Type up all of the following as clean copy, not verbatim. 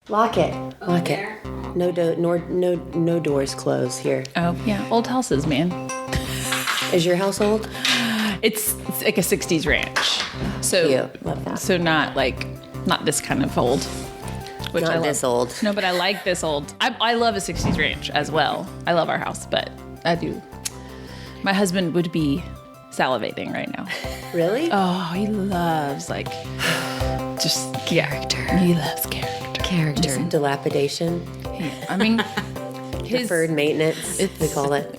Lock it. Lock it. No doors closed here. Oh, yeah. Old houses, man. Is your house old? It's like a 60s ranch. So, Cute. Love that. So not this kind of old. Which Not I love. this old. No, but I like this old. I love a 60s ranch as well. I love our house, but I do. My husband would be salivating right now. Really? Oh, he loves just character. He loves character. Just dilapidation. Yeah. I mean, Deferred maintenance, we call it.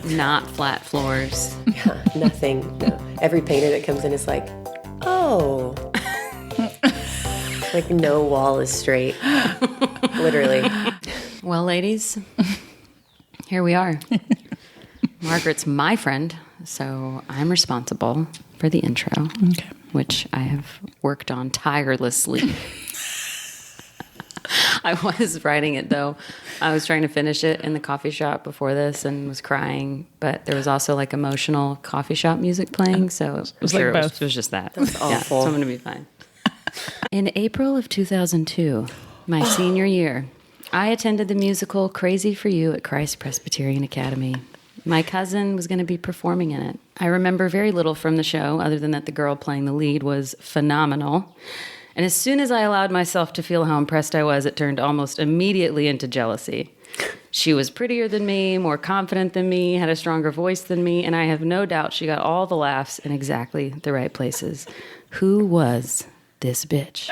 Not flat floors. Yeah, nothing. No. Every painter that comes in is like, oh. Like no wall is straight. Literally. Well, ladies, here we are. Margaret's my friend, so I'm responsible for the intro, which I have worked on tirelessly. I was writing it, though. I was trying to finish it in the coffee shop before this and was crying, but there was also emotional coffee shop music playing, so it was both. It was just that. That's awful. Yeah, so I'm going to be fine. In April of 2002, my senior year, I attended the musical Crazy for You at Christ Presbyterian Academy. My cousin was going to be performing in it. I remember very little from the show, other than that the girl playing the lead was phenomenal. And as soon as I allowed myself to feel how impressed I was, it turned almost immediately into jealousy. She was prettier than me, more confident than me, had a stronger voice than me, and I have no doubt she got all the laughs in exactly the right places. Who was this bitch?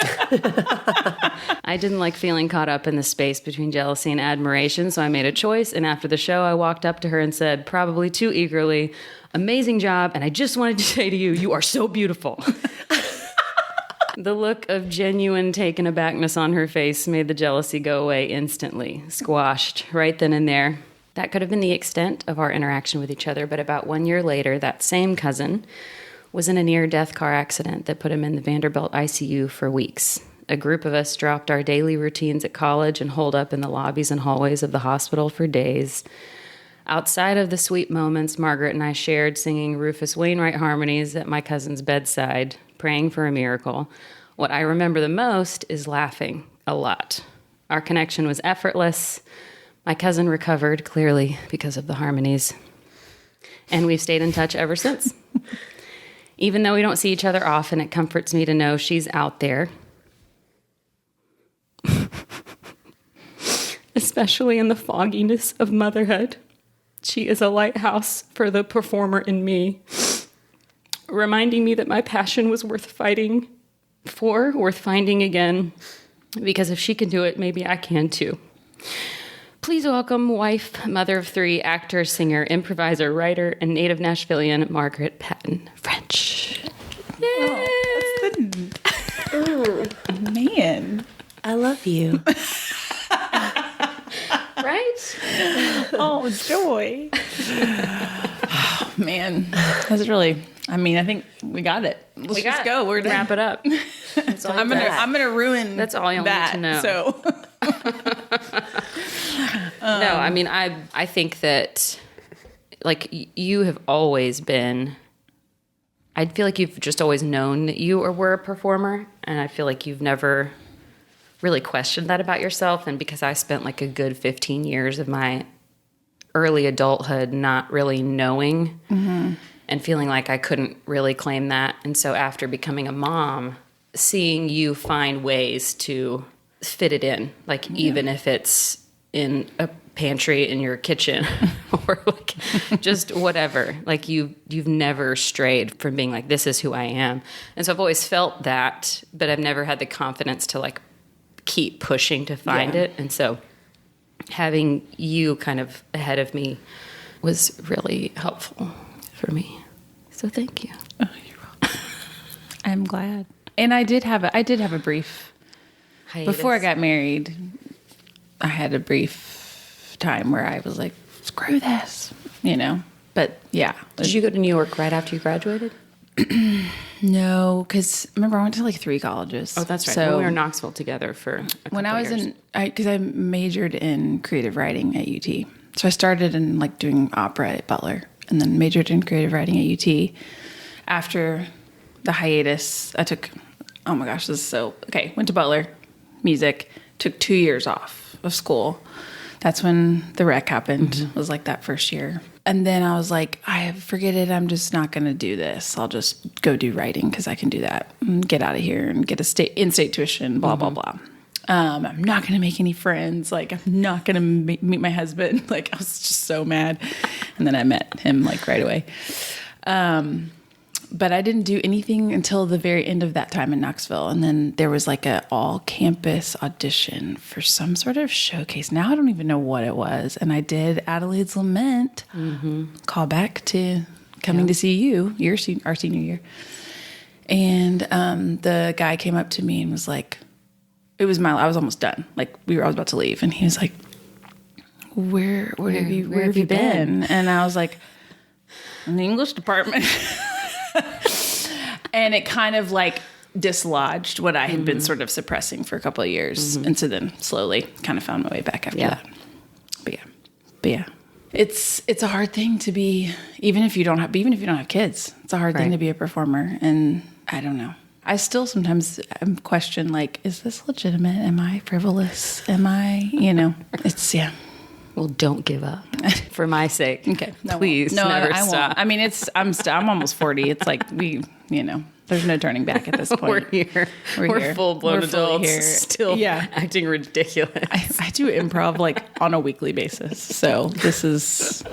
I didn't like feeling caught up in the space between jealousy and admiration, so I made a choice, and after the show, I walked up to her and said, probably too eagerly, "Amazing job, and I just wanted to say to you, you are so beautiful." The look of genuine taken abackness on her face made the jealousy go away instantly, squashed right then and there. That could have been the extent of our interaction with each other, but about 1 year later, that same cousin was in a near-death car accident that put him in the Vanderbilt ICU for weeks. A group of us dropped our daily routines at college and holed up in the lobbies and hallways of the hospital for days. Outside of the sweet moments, Margaret and I shared singing Rufus Wainwright harmonies at my cousin's bedside, praying for a miracle. What I remember the most is laughing a lot. Our connection was effortless. My cousin recovered, clearly, because of the harmonies. And we've stayed in touch ever since. Even though we don't see each other often, it comforts me to know she's out there. Especially in the fogginess of motherhood. She is a lighthouse for the performer in me, reminding me that my passion was worth fighting for, worth finding again, because if she can do it, maybe I can too. Please welcome wife, mother of three, actor, singer, improviser, writer, and native Nashvillian, Margaret French. Yay! Oh, man. I love you. Right? Oh, joy. Oh, man. That's really, I think we got it. Let's just go. We're done. Wrap it up. I'm gonna ruin That's all you'll need to know. So No, I think that you have always been, I feel like you've just always known that you were a performer, and I feel like you've never really questioned that about yourself. And because I spent a good 15 years of my early adulthood not really knowing and feeling like I couldn't really claim that. And so after becoming a mom, seeing you find ways to fit it in, even if it's in a pantry in your kitchen or just whatever, you've never strayed from being this is who I am. And so I've always felt that, but I've never had the confidence to keep pushing to find it. And so having you kind of ahead of me was really helpful for me. So thank you. Oh, you're welcome. I'm glad. And I did have a brief hiatus. Before I got married. I had a brief time where I was like, screw this, But yeah. Did you go to New York right after you graduated? No, because remember I went to 3 colleges. Oh, that's right. So we were in Knoxville together for a couple when I was years. because I majored in creative writing at UT. So I started in doing opera at Butler, and then majored in creative writing at UT. After the hiatus, I took, oh my gosh, this is so, okay, went to Butler, music, took 2 years off of school. That's when the wreck happened. It was like that first year. And then I was like, I forget it. I'm just not going to do this. I'll just go do writing because I can do that and get out of here and get a in-state tuition, blah, blah, blah. I'm not going to make any friends. Like, I'm not going to meet my husband. Like, I was just so mad. And then I met him like right away. But I didn't do anything until the very end of that time in Knoxville. And then there was like a all-campus audition for some sort of showcase. Now I don't even know what it was. And I did Adelaide's Lament, call back to coming to see you, our senior year. And the guy came up to me and was like, I was almost done. Like I was about to leave. And he was like, where have you been? And I was like, in the English department. And it kind of like dislodged what I had been sort of suppressing for a couple of years. And so then slowly kind of found my way back after that. But yeah. It's a hard thing to be, even if you don't have kids, it's a hard thing to be a performer. And I don't know. I still sometimes question, like, is this legitimate? Am I frivolous? Am I, it's, yeah. Well, don't give up for my sake. Okay. Please never I stop. won't. I mean, I'm almost 40. It's like there's no turning back at this point. We're here. We're full-blown adults here. Still acting ridiculous. I do improv like on a weekly basis. So this is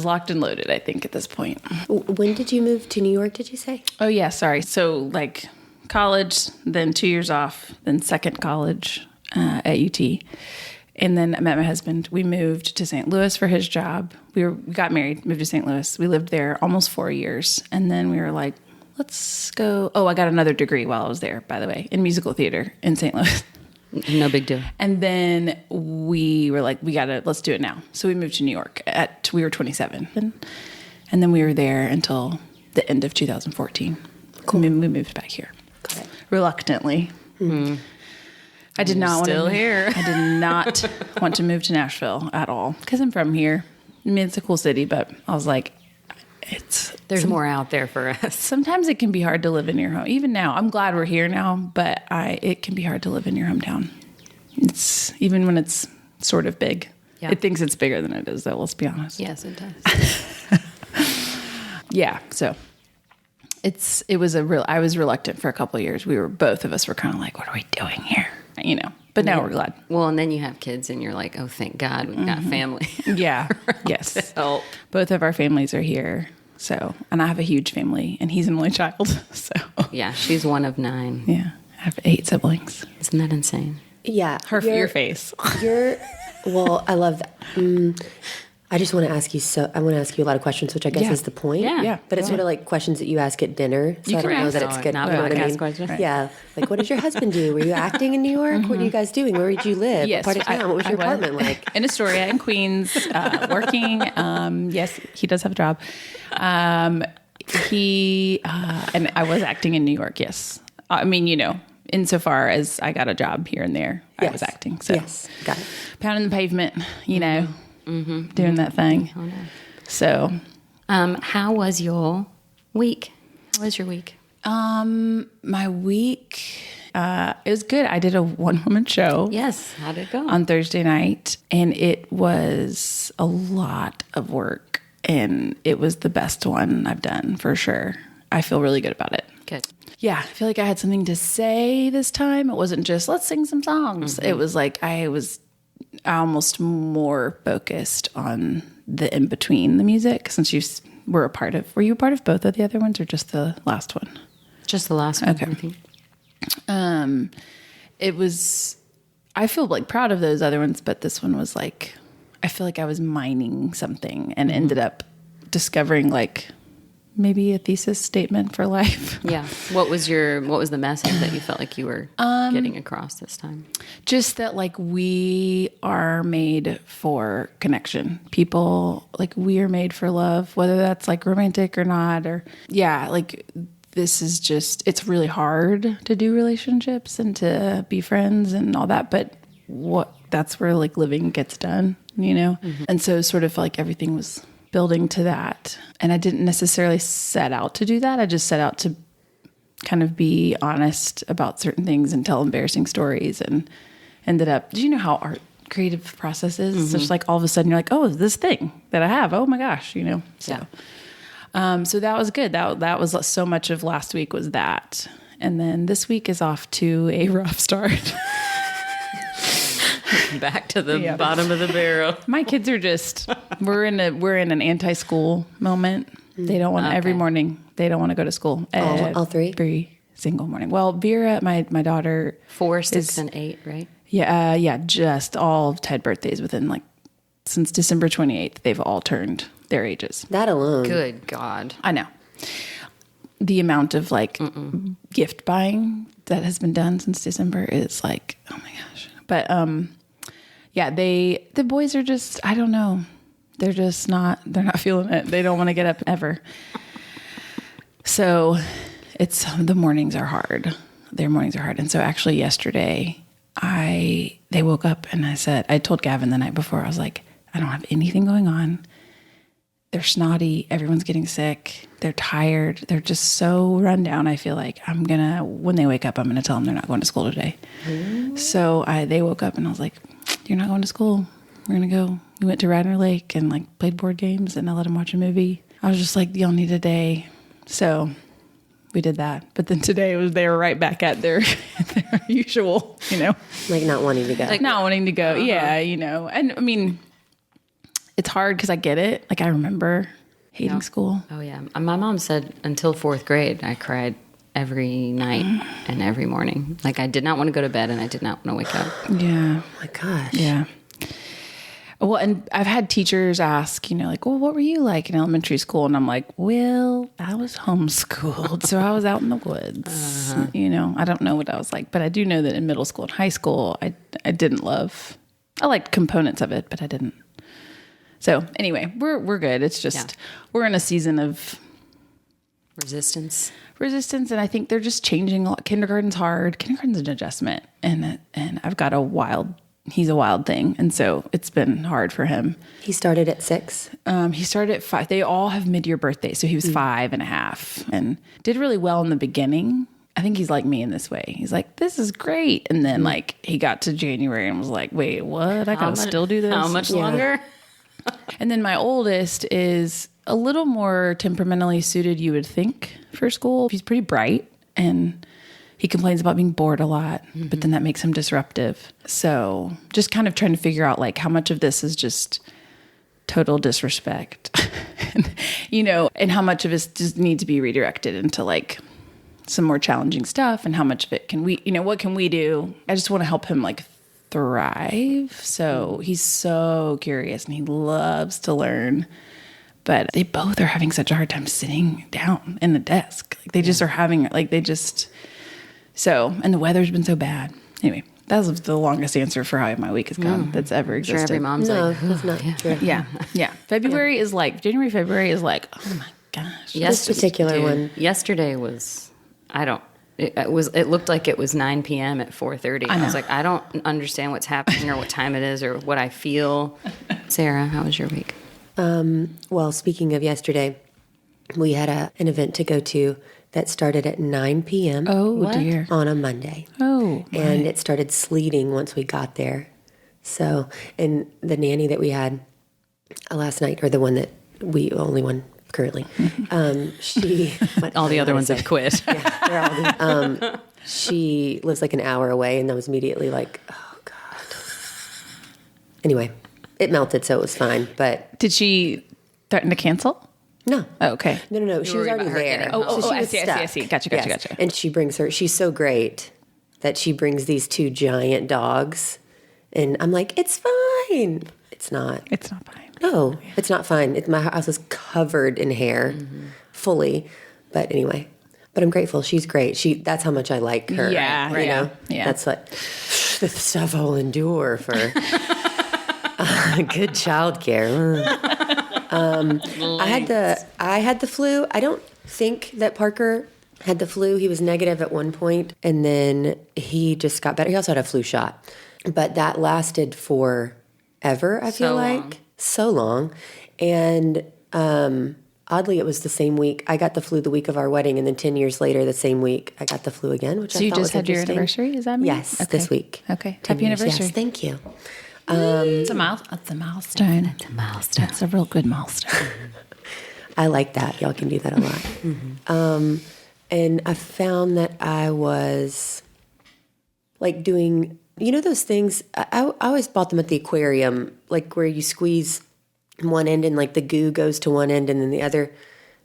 locked and loaded, I think, at this point. When did you move to New York, did you say? Oh, yeah. Sorry. So like college, then 2 years off, then second college at UT. And then I met my husband. We moved to St. Louis for his job. We got married, moved to St. Louis. We lived there almost 4 years. And then we were like, let's go. Oh, I got another degree while I was there, by the way, in musical theater in St. Louis. No big deal. And then we were like, let's do it now. So we moved to New York we were 27. And then we were there until the end of 2014. Cool. We moved back here. Got it. Reluctantly. Mm-hmm. I did not want to move to Nashville at all because I'm from here. I mean, it's a cool city, but I was like, there's more out there for us. Sometimes it can be hard to live in your home. Even now, I'm glad we're here now, but it can be hard to live in your hometown. It's even when it's sort of big. Yeah. It thinks it's bigger than it is, though. Let's be honest. Yes, it does. Yeah. So I was reluctant for a couple of years. Both of us were kind of like, what are we doing here? But now we're glad. Well, and then you have kids and you're like, oh, thank God we've got family. Yeah. Yes. Help. Both of our families are here. So, and I have a huge family and he's an only child. So yeah, she's one of 9. Yeah. I have 8 siblings. Isn't that insane? Yeah. Your face. Well, I love that. I just want to ask you. I want to ask you a lot of questions, which I guess is the point. Yeah. But it's sort of like questions that you ask at dinner. So I don't know that it's good. Not You know what I mean? questions. Right. Yeah. Like, what does your husband do? Were you acting in New York? What are you guys doing? Where did you live? Yes. What part of town? What was your apartment like? In Astoria, in Queens, working. Yes, he does have a job. And I was acting in New York. Yes. I mean, insofar as I got a job here and there, I was acting. So yes, got it. Pounding the pavement, doing that thing. Oh, no. So, how was your week? How was your week? my week, it was good. I did a one-woman show. Yes. How did it go? On Thursday night, and it was a lot of work, and it was the best one I've done for sure. I feel really good about it. Good. Yeah, I feel like I had something to say this time. It wasn't just, let's sing some songs. Mm-hmm. It was like I was almost more focused on the in-between the music, since were you a part of both of the other ones, or just the last one? Just the last one, okay. I think. It was, I feel like proud of those other ones, but this one was like, I feel like I was mining something and ended up discovering like maybe a thesis statement for life. Yeah. What was the message that you felt like you were getting across this time? Just that like we are made for connection. People, like we are made for love, whether that's like romantic or not, or like this is just, it's really hard to do relationships and to be friends and all that, but that's where like living gets done, you know? Mm-hmm. And so sort of like everything was building to that. And I didn't necessarily set out to do that. I just set out to kind of be honest about certain things and tell embarrassing stories, and ended up, do you know how art creative process is? It's just like all of a sudden you're like, oh, this thing that I have, oh my gosh, you know? So, so that was good. That was so much of last week was that. And then this week is off to a rough start. Back to the bottom of the barrel. My kids are just, we're in an anti-school moment. They don't want every morning. They don't want to go to school. All three? Every single morning. Well, Vera, my daughter, 4, 6, and 8, right? Yeah, just all had birthdays within since December 28th. They've all turned their ages. That alone. Good God. I know. The amount of gift buying that has been done since December is like, oh my gosh. But the boys are just, I don't know. They're not feeling it. They don't want to get up ever. So the mornings are hard. Their mornings are hard. And so actually yesterday they woke up and I told Gavin the night before, I was like, I don't have anything going on. They're snotty. Everyone's getting sick. They're tired. They're just so run down. I feel like when they wake up, I'm going to tell them they're not going to school today. Mm. So they woke up and I was like, you're not going to school. We're going to go. We went to Radnor Lake and played board games, and I let them watch a movie. I was just like, y'all need a day. So we did that. But then today they were right back at their usual, you know. Like not wanting to go. Not wanting to go. Uh-huh. Yeah, you know. And I mean, it's hard because I get it. I remember hating school. Oh, yeah. My mom said until 4th grade, I cried every night and every morning. I did not want to go to bed, and I did not want to wake up. Yeah. Oh, my gosh. Yeah. Well, and I've had teachers ask, well, what were you like in elementary school? And I'm like, well, I was homeschooled, so I was out in the woods. Uh-huh. I don't know what I was like, but I do know that in middle school and high school, I didn't love. I liked components of it, but I didn't. So anyway, we're good. It's just we're in a season of resistance, and I think they're just changing a lot. Kindergarten's hard. Kindergarten's an adjustment, and I've got he's a wild thing, and so it's been hard for him. He started at 6? He started at 5. They all have mid-year birthdays, so he was 5.5 and did really well in the beginning. I think he's like me in this way. He's like, this is great. And then he got to January and was like, wait, what? I gotta still do this? How much longer? And then my oldest is a little more temperamentally suited, you would think, for school. He's pretty bright, and he complains about being bored a lot, but then that makes him disruptive. So just kind of trying to figure out how much of this is just total disrespect, and how much of it just needs to be redirected into some more challenging stuff, and how much of it can we, what can we do? I just want to help him thrive. So he's so curious and he loves to learn, but they both are having such a hard time sitting down in the desk. They just are having and the weather's been so bad. Anyway, that was the longest answer for how my week has gone that's ever existed. Sure, every mom's that's not true. Yeah. January, February is oh my gosh. This particular one. Yesterday was, it looked like it was 9 p.m. at 4:30. I was like, I don't understand what's happening or what time it is or what I feel. Sarah, how was your week? Well, speaking of yesterday, we had an event to go to that started at 9 p.m. Oh, dear. On a Monday. Oh, right. And it started sleeting once we got there. So, and the nanny that we had last night, or the one that only one currently, she... all the other ones have quit. Yeah, they're all she lives an hour away, and I was immediately oh, God. Anyway, it melted, so it was fine, but... Did she threaten to cancel? No. Oh, okay. No. She was already there. So I see. Gotcha. And she's so great that she brings these 2 giant dogs. And I'm like, it's fine. It's not. It's not fine. No, it's not fine. My house is covered in hair, fully. But anyway, I'm grateful. She's great. That's how much I like her. Yeah. Yeah. That's the stuff I'll endure for good childcare. I had the flu. I don't think that Parker had the flu. He was negative at one point, and then he just got better. He also had a flu shot, but that lasted forever. I feel so long. And oddly, it was the same week. I got the flu the week of our wedding, and then 10 years later, the same week, I got the flu again, which I thought was interesting. So you just had your anniversary? Is that me? Yes, this week. Okay. 10 Happy years. anniversary. Yes, thank you. It's a milestone. It's a milestone. That's a real good milestone. I like that. Y'all can do that a lot. And I found that I was like doing, you know, those things. I always bought them at the aquarium, like where you squeeze one end and like the goo goes to one end and then the other,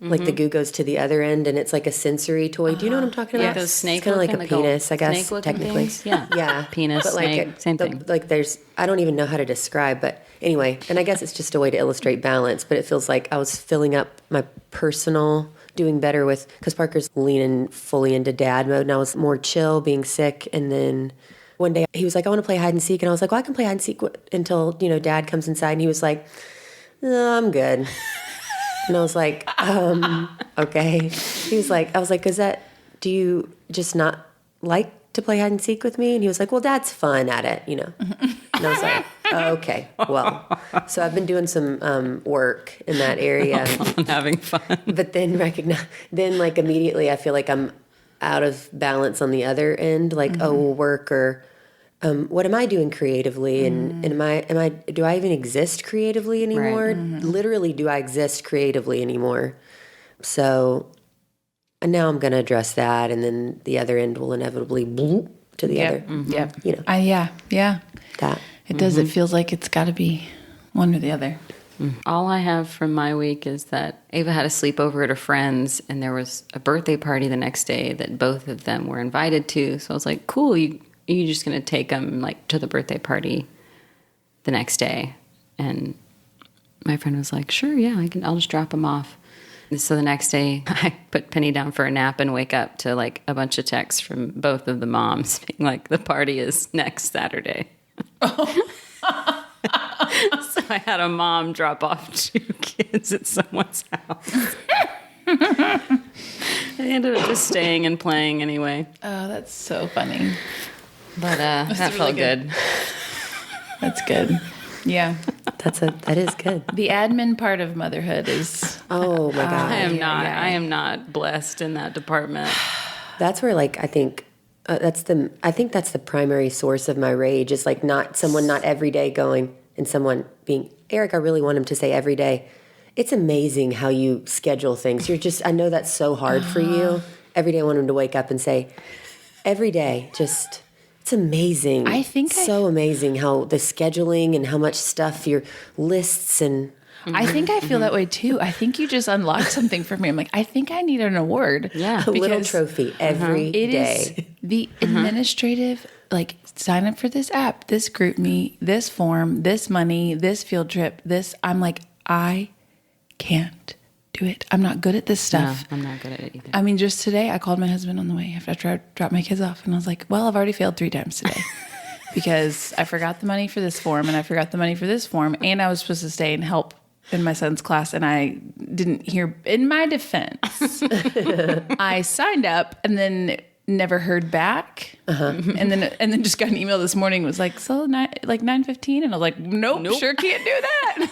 like the goo goes to the other end, and it's like a sensory toy. Do you know what I'm talking about? Those snake. It's kind of like a penis, I guess, technically. Things. Yeah. Yeah. Penis, but like snake, same thing. Like there's, I don't even know how to describe, but anyway, and I guess it's just a way to illustrate balance, but it feels like I was filling up my personal, doing better with, because Parker's leaning fully into dad mode, and I was more chill, being sick, and then one day he was like, I want to play hide and seek, and I was like, well, I can play hide and seek until, you know, dad comes inside, and he was like, no, I'm good. And I was like, okay. He was like, I was like, do you just not like to play hide and seek with me? And he was like, well, dad's fun at it, you know. And I was like, okay, well. So I've been doing some work in that area. I'm having fun. But then like immediately I feel like I'm out of balance on the other end, like, work or what am I doing creatively? And do I even exist creatively anymore? Right. Literally, do I exist creatively anymore? So, and now I'm going to address that, and then the other end will inevitably bloop to the other. Yep. You know. Yeah. That. It does. It feels like it's got to be one or the other. All I have from my week is that Ava had a sleepover at a friend's, and there was a birthday party the next day that both of them were invited to. So I was like, cool, you're just going to take them like to the birthday party the next day. And my friend was like, sure, yeah, I'll just drop them off. And so the next day I put Penny down for a nap and wake up to like a bunch of texts from both of the moms being like, the party is next Saturday. Oh. So I had a mom drop off 2 kids at someone's house. I ended up just staying and playing anyway. Oh, that's so funny. But that really felt good. That's good. Yeah. That is good. The admin part of motherhood is... Oh my God. I am not blessed in that department. That's where, like, I think that's the primary source of my rage is like not every day going and someone being, Eric, I really want him to say every day. It's amazing how you schedule things. I know that's so hard for you. Every day I want him to wake up and say, every day, just, it's amazing. So amazing how the scheduling and how much stuff, your lists and... I think I feel that way too. I think you just unlocked something for me. I'm like, I think I need an award. Yeah. A little trophy every day. It is the administrative, like, sign up for this app, this group me, this form, this money, this field trip, this. I'm like, I can't do it. I'm not good at this stuff. No, I'm not good at it either. I mean, just today, I called my husband on the way after I dropped my kids off, and I was like, well, I've already failed 3 times today. Because I forgot the money for this form, and I forgot the money for this form, and I was supposed to stay and help in my son's class, and I didn't hear. In my defense, I signed up and then never heard back, and then just got an email this morning. It was like 9:15, and I was like, nope. Sure can't do that.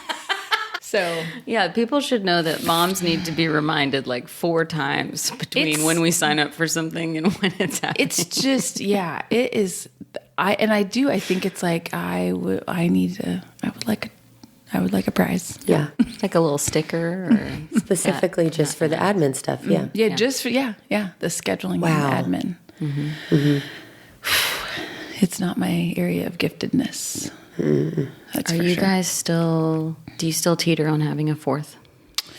So yeah, people should know that moms need to be reminded like 4 times between when we sign up for something and when it's happening. It's just it is. I think it's like I would like a prize. Yeah. Like a little sticker or Specifically just for the admin stuff. Yeah. Yeah, just for, the scheduling Wow. and the admin. It's not my area of giftedness. That's Are for you sure. guys do you still teeter on having a 4th?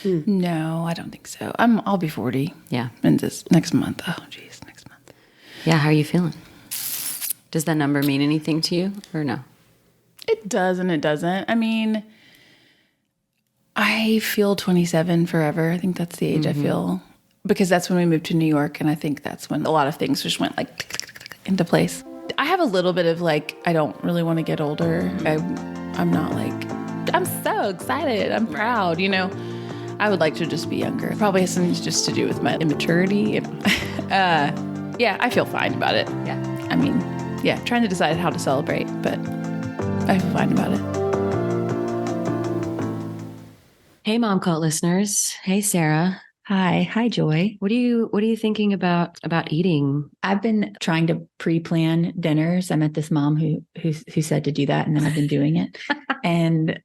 No, I don't think so. I'll be 40. Yeah. In this next month. Oh, geez, next month. Yeah, how are you feeling? Does that number mean anything to you or no? It does and it doesn't. I mean, I feel 27 forever. I think that's the age I feel. Because that's when we moved to New York, and I think that's when a lot of things just went like into place. I have a little bit of like, I don't really want to get older. I'm not like, I'm so excited. I'm proud, you know. I would like to just be younger. Probably has something just to do with my immaturity. Yeah, I feel fine about it. Yeah. I mean, trying to decide how to celebrate, but I feel fine about it. Hey, Momcult listeners. Hey, Sarah. Hi, Joy. What are you thinking about eating? I've been trying to pre-plan dinners. I met this mom who said to do that, and then I've been doing it. And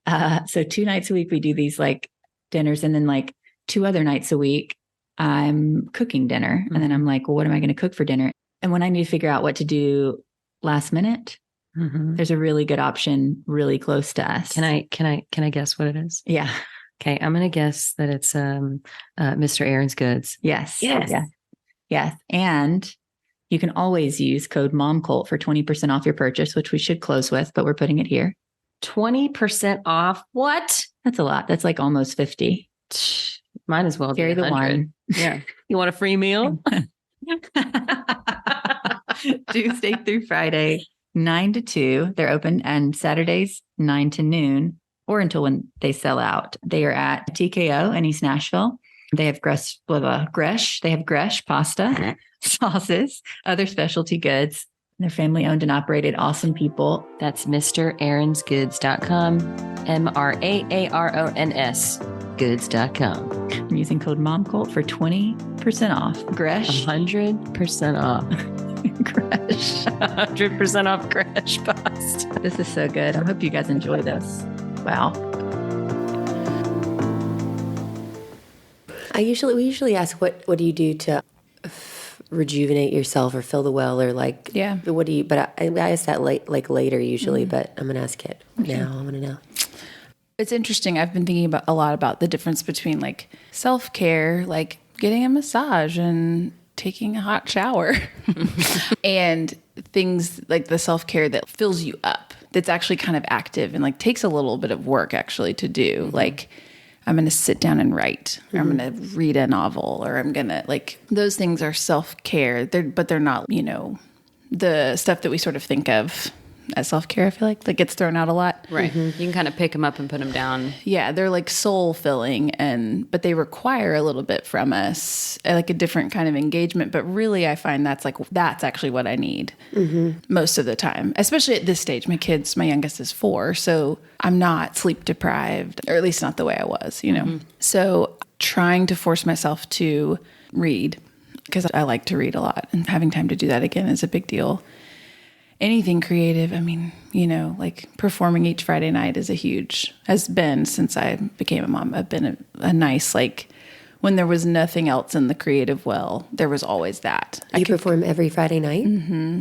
so 2 nights a week we do these like dinners, and then like 2 other nights a week I'm cooking dinner. And then I'm like, well, what am I going to cook for dinner? And when I need to figure out what to do last minute, there's a really good option really close to us. Can I guess what it is? Yeah. Okay, I'm going to guess that it's Mr. Aaron's Goods. Yes. And you can always use code Momcult for 20% off your purchase, which we should close with, but we're putting it here. 20% off? What? That's a lot. That's like almost 50. Might as well Carry be the 100. one. Yeah. You want a free meal? Tuesday through Friday, 9 to 2. They're open, and Saturdays, 9 to noon, or until when they sell out. They are at TKO in East Nashville. They have Gresh pasta, sauces, other specialty goods. They're family owned and operated, awesome people. That's MrAaronsGoods.com, MRAARONS goods.com. I'm using code Momcult for 20% off. Gresh. 100% off. Gresh. 100% off Gresh pasta. This is so good. I hope you guys enjoy this. Wow. We usually ask, what do you do to rejuvenate yourself or fill the well, or like, what do you, but I ask that later usually, but I'm going to ask it now. I want to know. It's interesting. I've been thinking a lot about the difference between like self-care, like getting a massage and taking a hot shower and things like the self-care that fills you up. That's actually kind of active and like takes a little bit of work actually to do. Like, I'm going to sit down and write, or I'm going to read a novel, or I'm going to like, those things are self-care, but they're not, the stuff that we sort of think of as self-care. I feel like that gets thrown out a lot. Right. You can kind of pick them up and put them down. Yeah. They're like soul filling, but they require a little bit from us, like a different kind of engagement. But really I find that's actually what I need most of the time, especially at this stage. My youngest is 4. So I'm not sleep deprived, or at least not the way I was, So trying to force myself to read, because I like to read a lot, and having time to do that again is a big deal. Anything creative, like performing each Friday night has been, since I became a mom, I've been a nice, like, when there was nothing else in the creative well, there was always that. You perform every Friday night?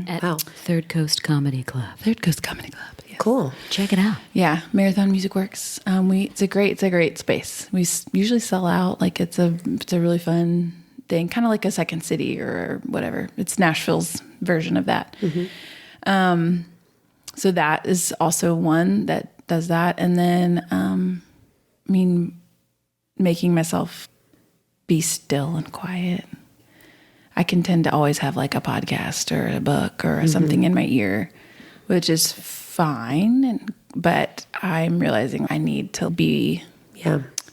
At Third Coast Comedy Club. Yes. Cool. Check it out. Yeah, Marathon Music Works. It's a great space. We usually sell out. Like, it's a really fun thing, kind of like a Second City or whatever. It's Nashville's version of that. So that is also one that does that. And then, making myself be still and quiet. I can tend to always have like a podcast or a book or something in my ear, which is fine. But I'm realizing I need to be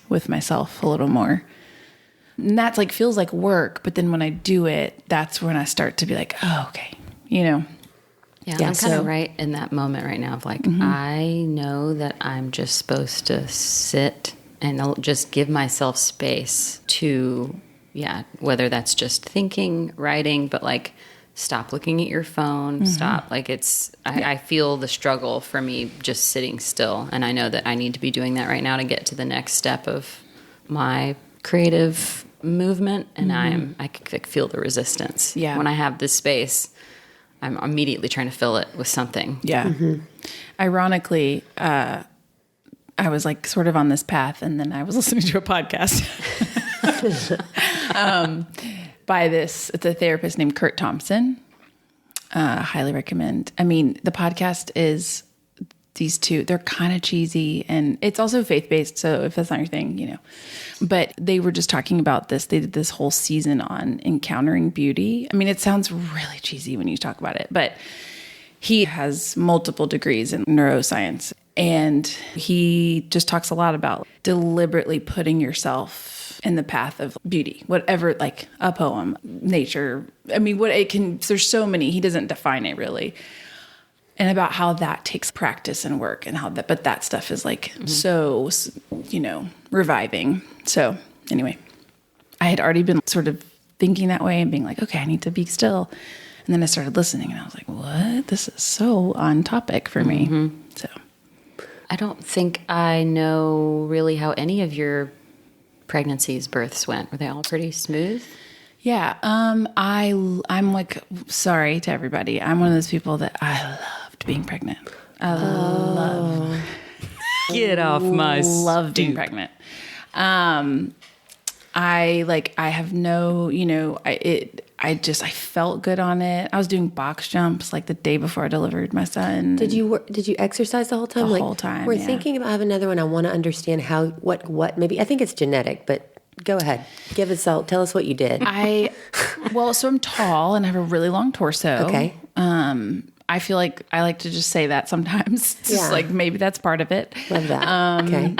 with myself a little more. And that's like, feels like work. But then when I do it, that's when I start to be like, oh, okay, Yeah, I'm kind of right in that moment right now of like, I know that I'm just supposed to sit and I'll just give myself space to, whether that's just thinking, writing, but like stop looking at your phone, stop. Like I feel the struggle for me just sitting still. And I know that I need to be doing that right now to get to the next step of my creative movement. And I feel the resistance. Yeah. When I have this space, I'm immediately trying to fill it with something. Yeah. Ironically, I was like sort of on this path, and then I was listening to a podcast it's a therapist named Kurt Thompson. Highly recommend. The podcast is these two, they're kind of cheesy, and it's also faith-based. So if that's not your thing, but they were just talking about this. They did this whole season on encountering beauty. It sounds really cheesy when you talk about it, but he has multiple degrees in neuroscience, and he just talks a lot about deliberately putting yourself in the path of beauty, whatever, like a poem, nature. There's so many, he doesn't define it really. and about how that takes practice and work and but that stuff is like so, reviving. So anyway, I had already been sort of thinking that way and being like, okay, I need to be still. And then I started listening and I was like, what? This is so on topic for me. So I don't think I know really how any of your pregnancies, births went. Were they all pretty smooth? Yeah. I'm like, sorry to everybody. I'm one of those people that I loved being pregnant. I love. Get off my love being pregnant. I have no, I felt good on it. I was doing box jumps like the day before I delivered my son. Did you exercise the whole time? The whole time. We're thinking about having another one. I want to understand how, what, maybe, I think it's genetic, but go ahead. Tell us what you did. So I'm tall and I have a really long torso. Okay. I feel like I like to just say that sometimes. It's just like, maybe that's part of it. Love that. Okay.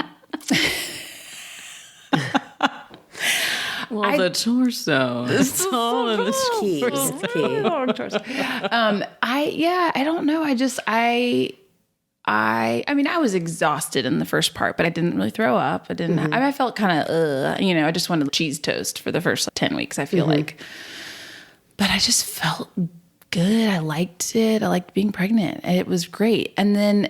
Well, the torso. It's all in the Key. It's key. Long torso. I don't know. I was exhausted in the first part, but I didn't really throw up. I felt kind of, I just wanted cheese toast for the first 10 weeks, I feel like. But I just felt good. I liked it. I liked being pregnant. And it was great. And then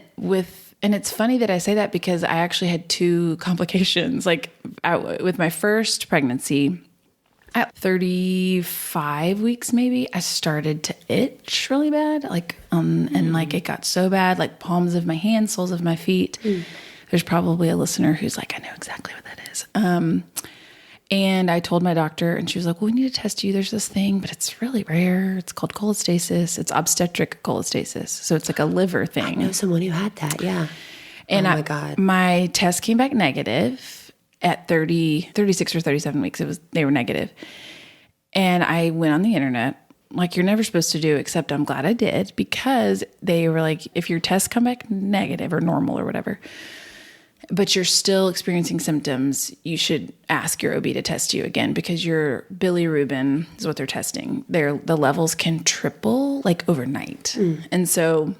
and it's funny that I say that because I actually had 2 complications. Like with my first pregnancy, at 35 weeks maybe, I started to itch really bad. And it got so bad, like palms of my hands, soles of my feet. There's probably a listener who's like, I know exactly what that is. And I told my doctor, and she was like, well, we need to test you. There's this thing, but it's really rare. It's called cholestasis. It's obstetric cholestasis. So it's like a liver thing. I know someone who had that, yeah. And oh, my God. My test came back negative at 36 or 37 weeks. They were negative. And I went on the internet, like you're never supposed to do, except I'm glad I did, because they were like, if your tests come back negative or normal or whatever, but you're still experiencing symptoms, you should ask your OB to test you again, because your bilirubin is what they're testing. The levels can triple like overnight. And so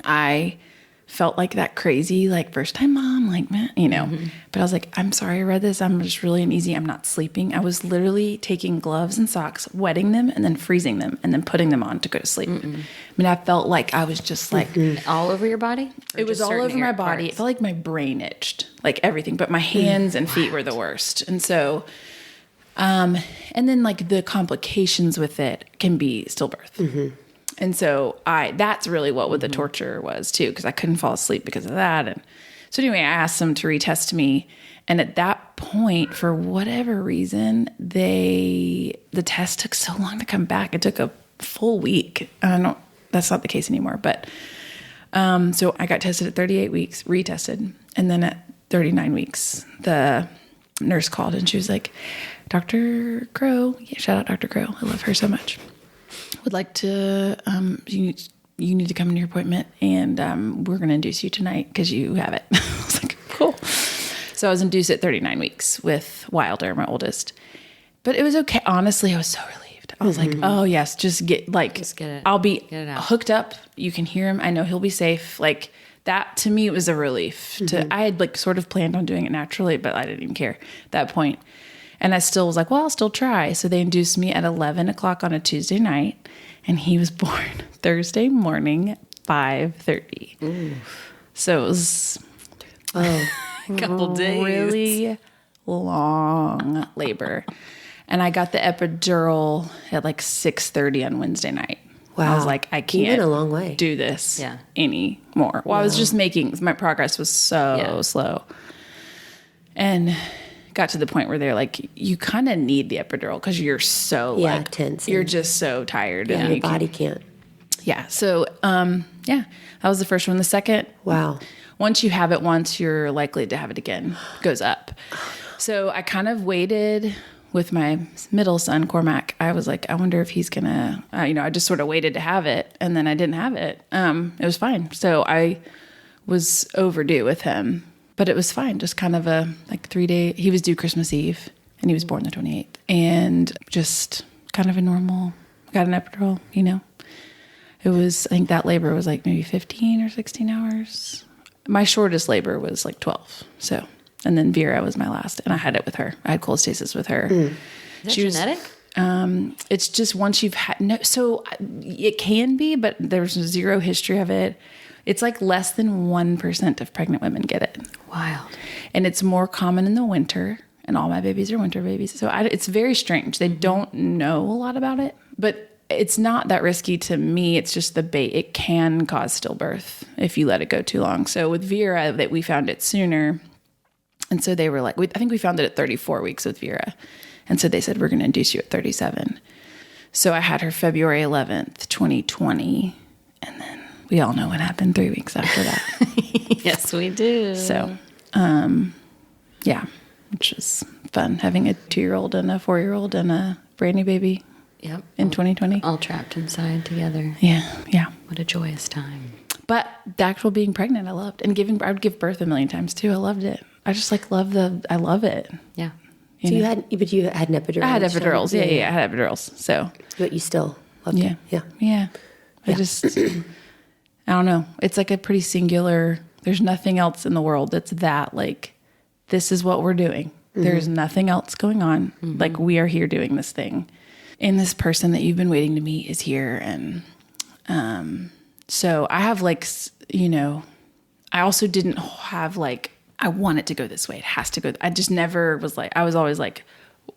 I felt like that crazy, like first time mom, like, man, but I was like, I'm sorry I read this. I'm just really uneasy. I'm not sleeping. I was literally taking gloves and socks, wetting them and then freezing them and then putting them on to go to sleep. I mean, I felt like I was just like all over your body? It was all over my body. It felt like my brain itched, like everything, but my hands and feet were the worst. And so, and then like the complications with it can be stillbirth. And so that's really what the torture was too, because I couldn't fall asleep because of that. And so anyway, I asked them to retest me. And at that point, for whatever reason, the test took so long to come back. It took a full week. That's not the case anymore. But so I got tested at 38 weeks, retested. And then at 39 weeks, the nurse called and she was like, Dr. Crow, shout out Dr. Crow. I love her so much. Would like to, you need to come in your appointment and we're going to induce you tonight because you have it. I was like, cool. So I was induced at 39 weeks with Wilder, my oldest. But it was okay. Honestly, I was so relieved. I was like, oh, yes, just get it. I'll be hooked up. You can hear him. I know he'll be safe. Like that, to me, it was a relief. I had like sort of planned on doing it naturally, but I didn't even care at that point. And I still was like, well, I'll still try. So they induced me at 11 o'clock on a Tuesday night. And he was born Thursday morning, 5:30. So it was a couple days. Really long labor. And I got the epidural at like 6:30 on Wednesday night. Wow. I was like, I can't you went a long way. do this anymore. Well, I was just my progress was so slow. And got to the point where they're like, you kind of need the epidural because you're so tense. You're just so tired. Yeah, your body can't. Yeah. So, that was the first one. The second, wow. Once you have it once, you're likely to have it again. Goes up. So I kind of waited with my middle son, Cormac. I was like, I wonder if he's going to, I just sort of waited to have it and then I didn't have it. It was fine. So I was overdue with him. But it was fine, just kind of a 3-day, he was due Christmas Eve, and he was born the 28th. And just kind of a normal, got an epidural, It I think that labor was like maybe 15 or 16 hours. My shortest labor was like 12. So, and then Vera was my last, and I had it with her. I had cholestasis with her. Is that genetic? It's just once you've had so it can be, but there's zero history of it. It's like less than 1% of pregnant women get it. Wild. And it's more common in the winter, and all my babies are winter babies. So it's very strange. They don't know a lot about it, but it's not that risky to me. It's just it can cause stillbirth if you let it go too long. So with Vera, that we found it sooner. And so they were like, I think we found it at 34 weeks with Vera. And so they said, we're going to induce you at 37. So I had her February 11th, 2020. And then we all know what happened 3 weeks after that. Yes, we do. So, yeah, which was fun having a 2-year-old and a 4-year-old and a brand new baby. Yep. In 2020. All trapped inside together. Yeah. What a joyous time. But the actual being pregnant, I loved. And I would give birth a million times too. I loved it. I just like I love it. Yeah. So you had an epidural. I had epidurals. Yeah. I had epidurals. So. But you still loved it. Yeah. I don't know. It's like a pretty singular, there's nothing else in the world that's that like, this is what we're doing. There's nothing else going on. Like we are here doing this thing. And this person that you've been waiting to meet is here. And so I have like, I also didn't have like, I want it to go this way. It has to go. I just never was like, I was always like,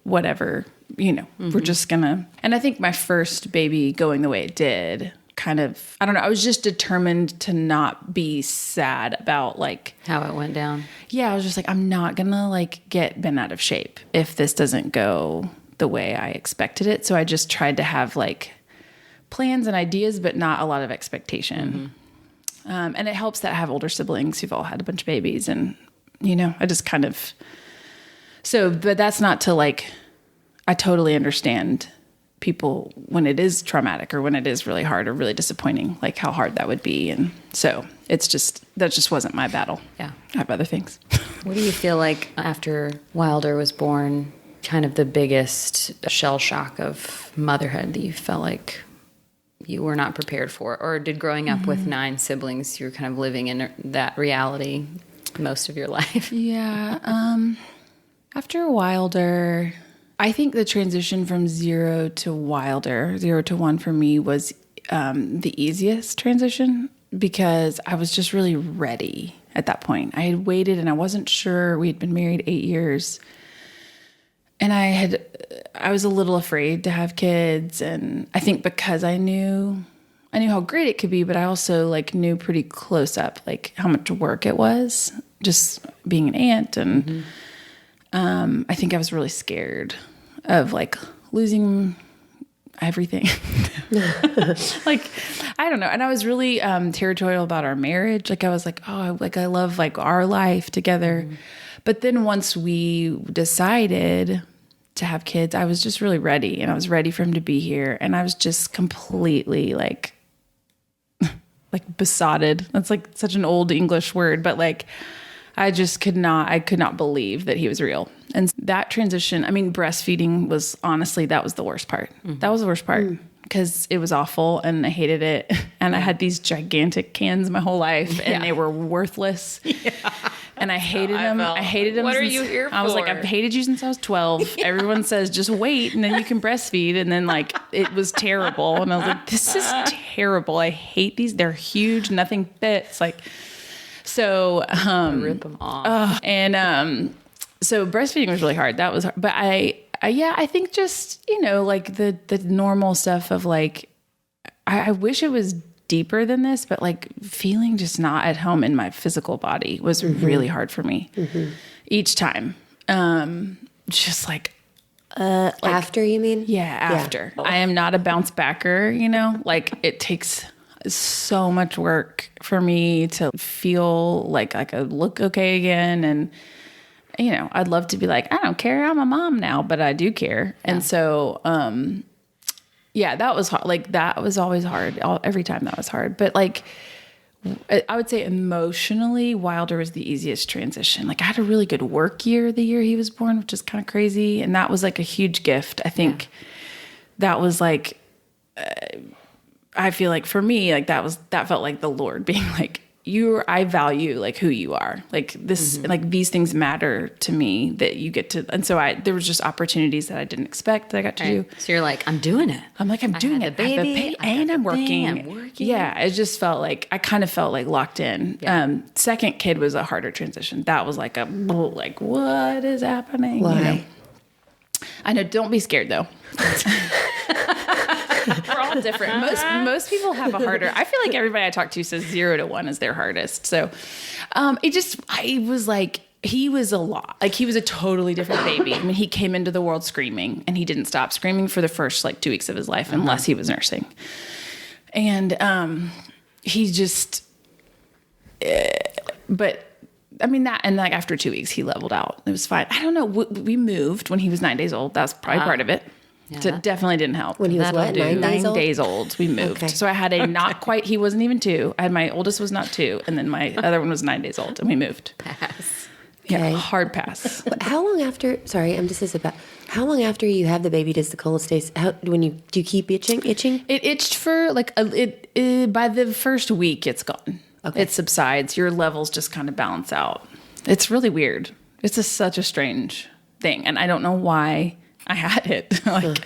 whatever, we're just gonna. And I think my first baby going the way it did kind of, I don't know. I was just determined to not be sad about like how it went down. Yeah. I was just like, I'm not gonna like get bent out of shape if this doesn't go the way I expected it. So I just tried to have like plans and ideas, but not a lot of expectation. And it helps that I have older siblings who've all had a bunch of babies, and I just kind of, but that's not to like, I totally understand people when it is traumatic or when it is really hard or really disappointing, like how hard that would be. And so that just wasn't my battle. Yeah. I have other things. What do you feel like after Wilder was born, kind of the biggest shell shock of motherhood that you felt like you were not prepared for? Or did growing up with 9 siblings, you were kind of living in that reality most of your life? Yeah. After Wilder, I think the transition from 0 to Wilder, 0 to 1 for me was the easiest transition because I was just really ready at that point. I had waited and I wasn't sure. We had been married 8 years. And I was a little afraid to have kids. And I think because I knew how great it could be, but I also like knew pretty close up, like how much work it was just being an aunt. And I think I was really scared of like losing everything. Like, I don't know. And I was really territorial about our marriage. Like I was like, oh, like I love like our life together. But then once we decided to have kids, I was just really ready, and I was ready for him to be here. And I was just completely like besotted. That's like such an old English word, but like, I could not believe that he was real. And that transition, I mean, breastfeeding was honestly, that was the worst part. That was the worst part because it was awful and I hated it. And I had these gigantic cans my whole life and they were worthless. And I hated them. I hated them. What are you here for? I was like, I've hated you since I was 12. Everyone says, just wait and then you can breastfeed. And then like, it was terrible. And I was like, this is terrible. I hate these. They're huge. Nothing fits. Like, so, Rip them off. So breastfeeding was really hard. That was hard. But I think just, like the normal stuff of like, I wish it was deeper than this, but like feeling just not at home in my physical body was really hard for me each time. Just like, after, you mean? Yeah, after. Yeah. I am not a bounce backer, like it takes so much work for me to feel like I could look okay again. And, I'd love to be like, I don't care. I'm a mom now, but I do care. Yeah. And so, that was hard. Like that was always hard. Every time that was hard. But like, I would say emotionally, Wilder was the easiest transition. Like I had a really good work year the year he was born, which is kind of crazy. And that was like a huge gift. I think that was like, I feel like for me, like that felt like the Lord being like, I value like who you are. Like this, like these things matter to me that you get to. And so there was just opportunities that I didn't expect that I got to do. So you're like, I'm doing it. I'm like, I'm doing it. The baby, and I'm working. I'm working. Yeah. It just felt like, I kind of felt like locked in. Yeah. Second kid was a harder transition. That was like like, what is happening? Why? You know? I know. Don't be scared though. We're all different. Most people have a harder. I feel like everybody I talk to says 0 to 1 is their hardest. So, I was like, he was a lot. Like he was a totally different baby. I mean, he came into the world screaming, and he didn't stop screaming for the first like 2 weeks of his life, unless he was nursing. And he just, but. I mean that, and like after 2 weeks, he leveled out. It was fine. I don't know. We moved when he was 9 days old. That was probably part of it. Yeah. So it definitely didn't help. When he was what, 9 days old? 9 days old, we moved. Okay. So I had a not quite, he wasn't even 2. I had my oldest was not 2, and then my other one was 9 days old, and we moved. Pass. Yeah, Okay. hard pass. How long after? Sorry, I'm just about. How long after you have the baby does the cholestasis? Do you keep itching? It itched for like by the first week, it's gone. Okay. It subsides. Your levels just kind of balance out. It's really weird. It's such a strange thing, and I don't know why I had it. Like, I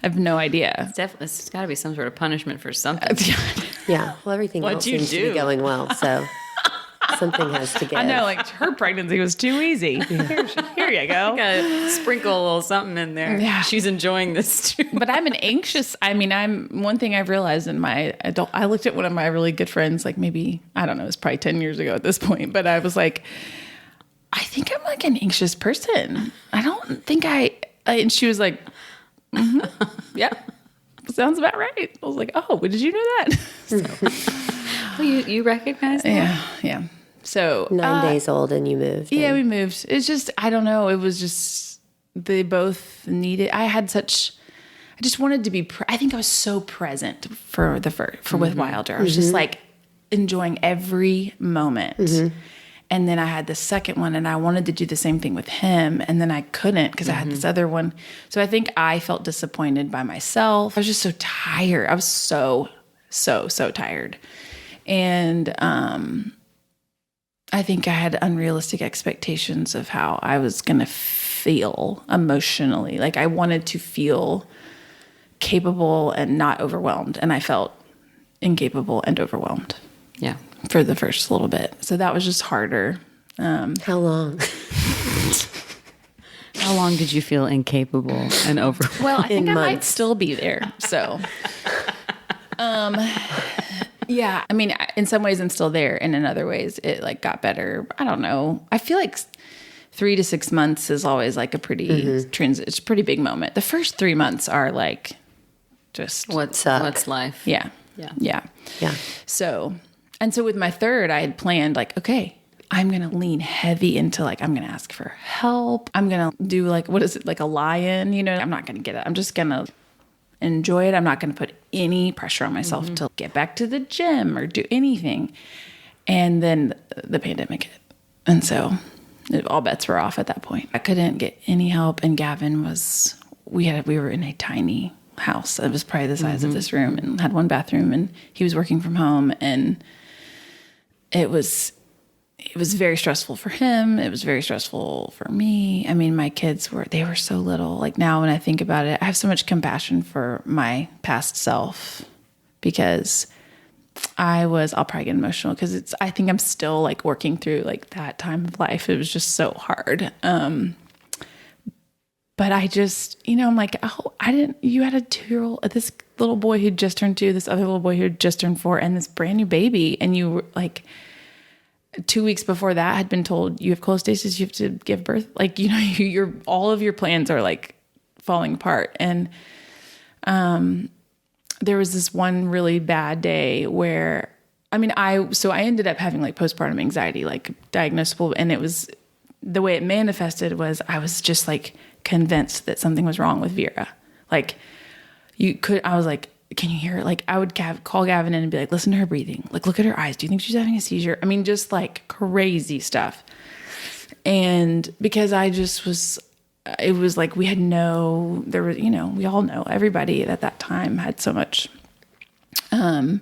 have no idea. It's got to be some sort of punishment for something. Yeah. Well, everything What'd else you seems to do? be going well, so something has to give. I know, like her pregnancy was too easy. Here you go. Gotta sprinkle a little something in there. Yeah. She's enjoying this too. But I'm an anxious. I mean, one thing I've realized in my adult. I looked at one of my really good friends, like maybe I don't know, it's probably 10 years ago at this point. But I was like, I think I'm like an anxious person. I don't think and she was like, yeah, sounds about right. I was like, oh, did you know that? So, You recognize that? yeah. So 9 days old and you moved. yeah, and- we moved. It's just, I don't know. It was just, they both needed, I just wanted to be, I think I was so present for with Wilder. I was just like enjoying every moment. And then I had the second one, and I wanted to do the same thing with him. And then I couldn't because I had this other one. So I think I felt disappointed by myself. I was just so tired. I was so tired. And I think I had unrealistic expectations of how I was going to feel emotionally. Like I wanted to feel capable and not overwhelmed. And I felt incapable and overwhelmed. Yeah. For the first little bit. So that was just harder. How long? How long did you feel incapable and overwhelmed? Well, I think I might months. still be there. So, yeah, I mean, in some ways I'm still there. And in other ways it like got better. I don't know. I feel like 3 to 6 months is always like a pretty it's a pretty big moment. The first 3 months are like just What's life? Yeah. Yeah. So with my third, I had planned like, okay, I'm going to lean heavy into like, I'm going to ask for help. I'm going to do like, what is it? Like a lie-in, I'm not going to get it. I'm just going to enjoy it. I'm not going to put any pressure on myself to get back to the gym or do anything. And then the pandemic hit. And so all bets were off at that point. I couldn't get any help. And Gavin we were in a tiny house. It was probably the size of this room and had one bathroom, and he was working from home, and it was very stressful for him. It was very stressful for me. I mean, my kids were so little. Like now when I think about it, I have so much compassion for my past self because I'll probably get emotional because I think I'm still like working through like that time of life. It was just so hard. But I just, I'm like, oh, you had a 2-year-old, this little boy who just turned 2, this other little boy who just turned 4, and this brand new baby. And you were like, 2 weeks before that had been told you have cholestasis, you have to give birth. Like, all of your plans are like falling apart. And there was this one really bad day where, I ended up having like postpartum anxiety, like diagnosable. And it was, the way it manifested was I was just like convinced that something was wrong with Vera. Like I was like, can you hear it? Like I would call Gavin in and be like, listen to her breathing. Like, look at her eyes. Do you think she's having a seizure? I mean, just like crazy stuff. And because I just it was like we all know everybody at that time had so much And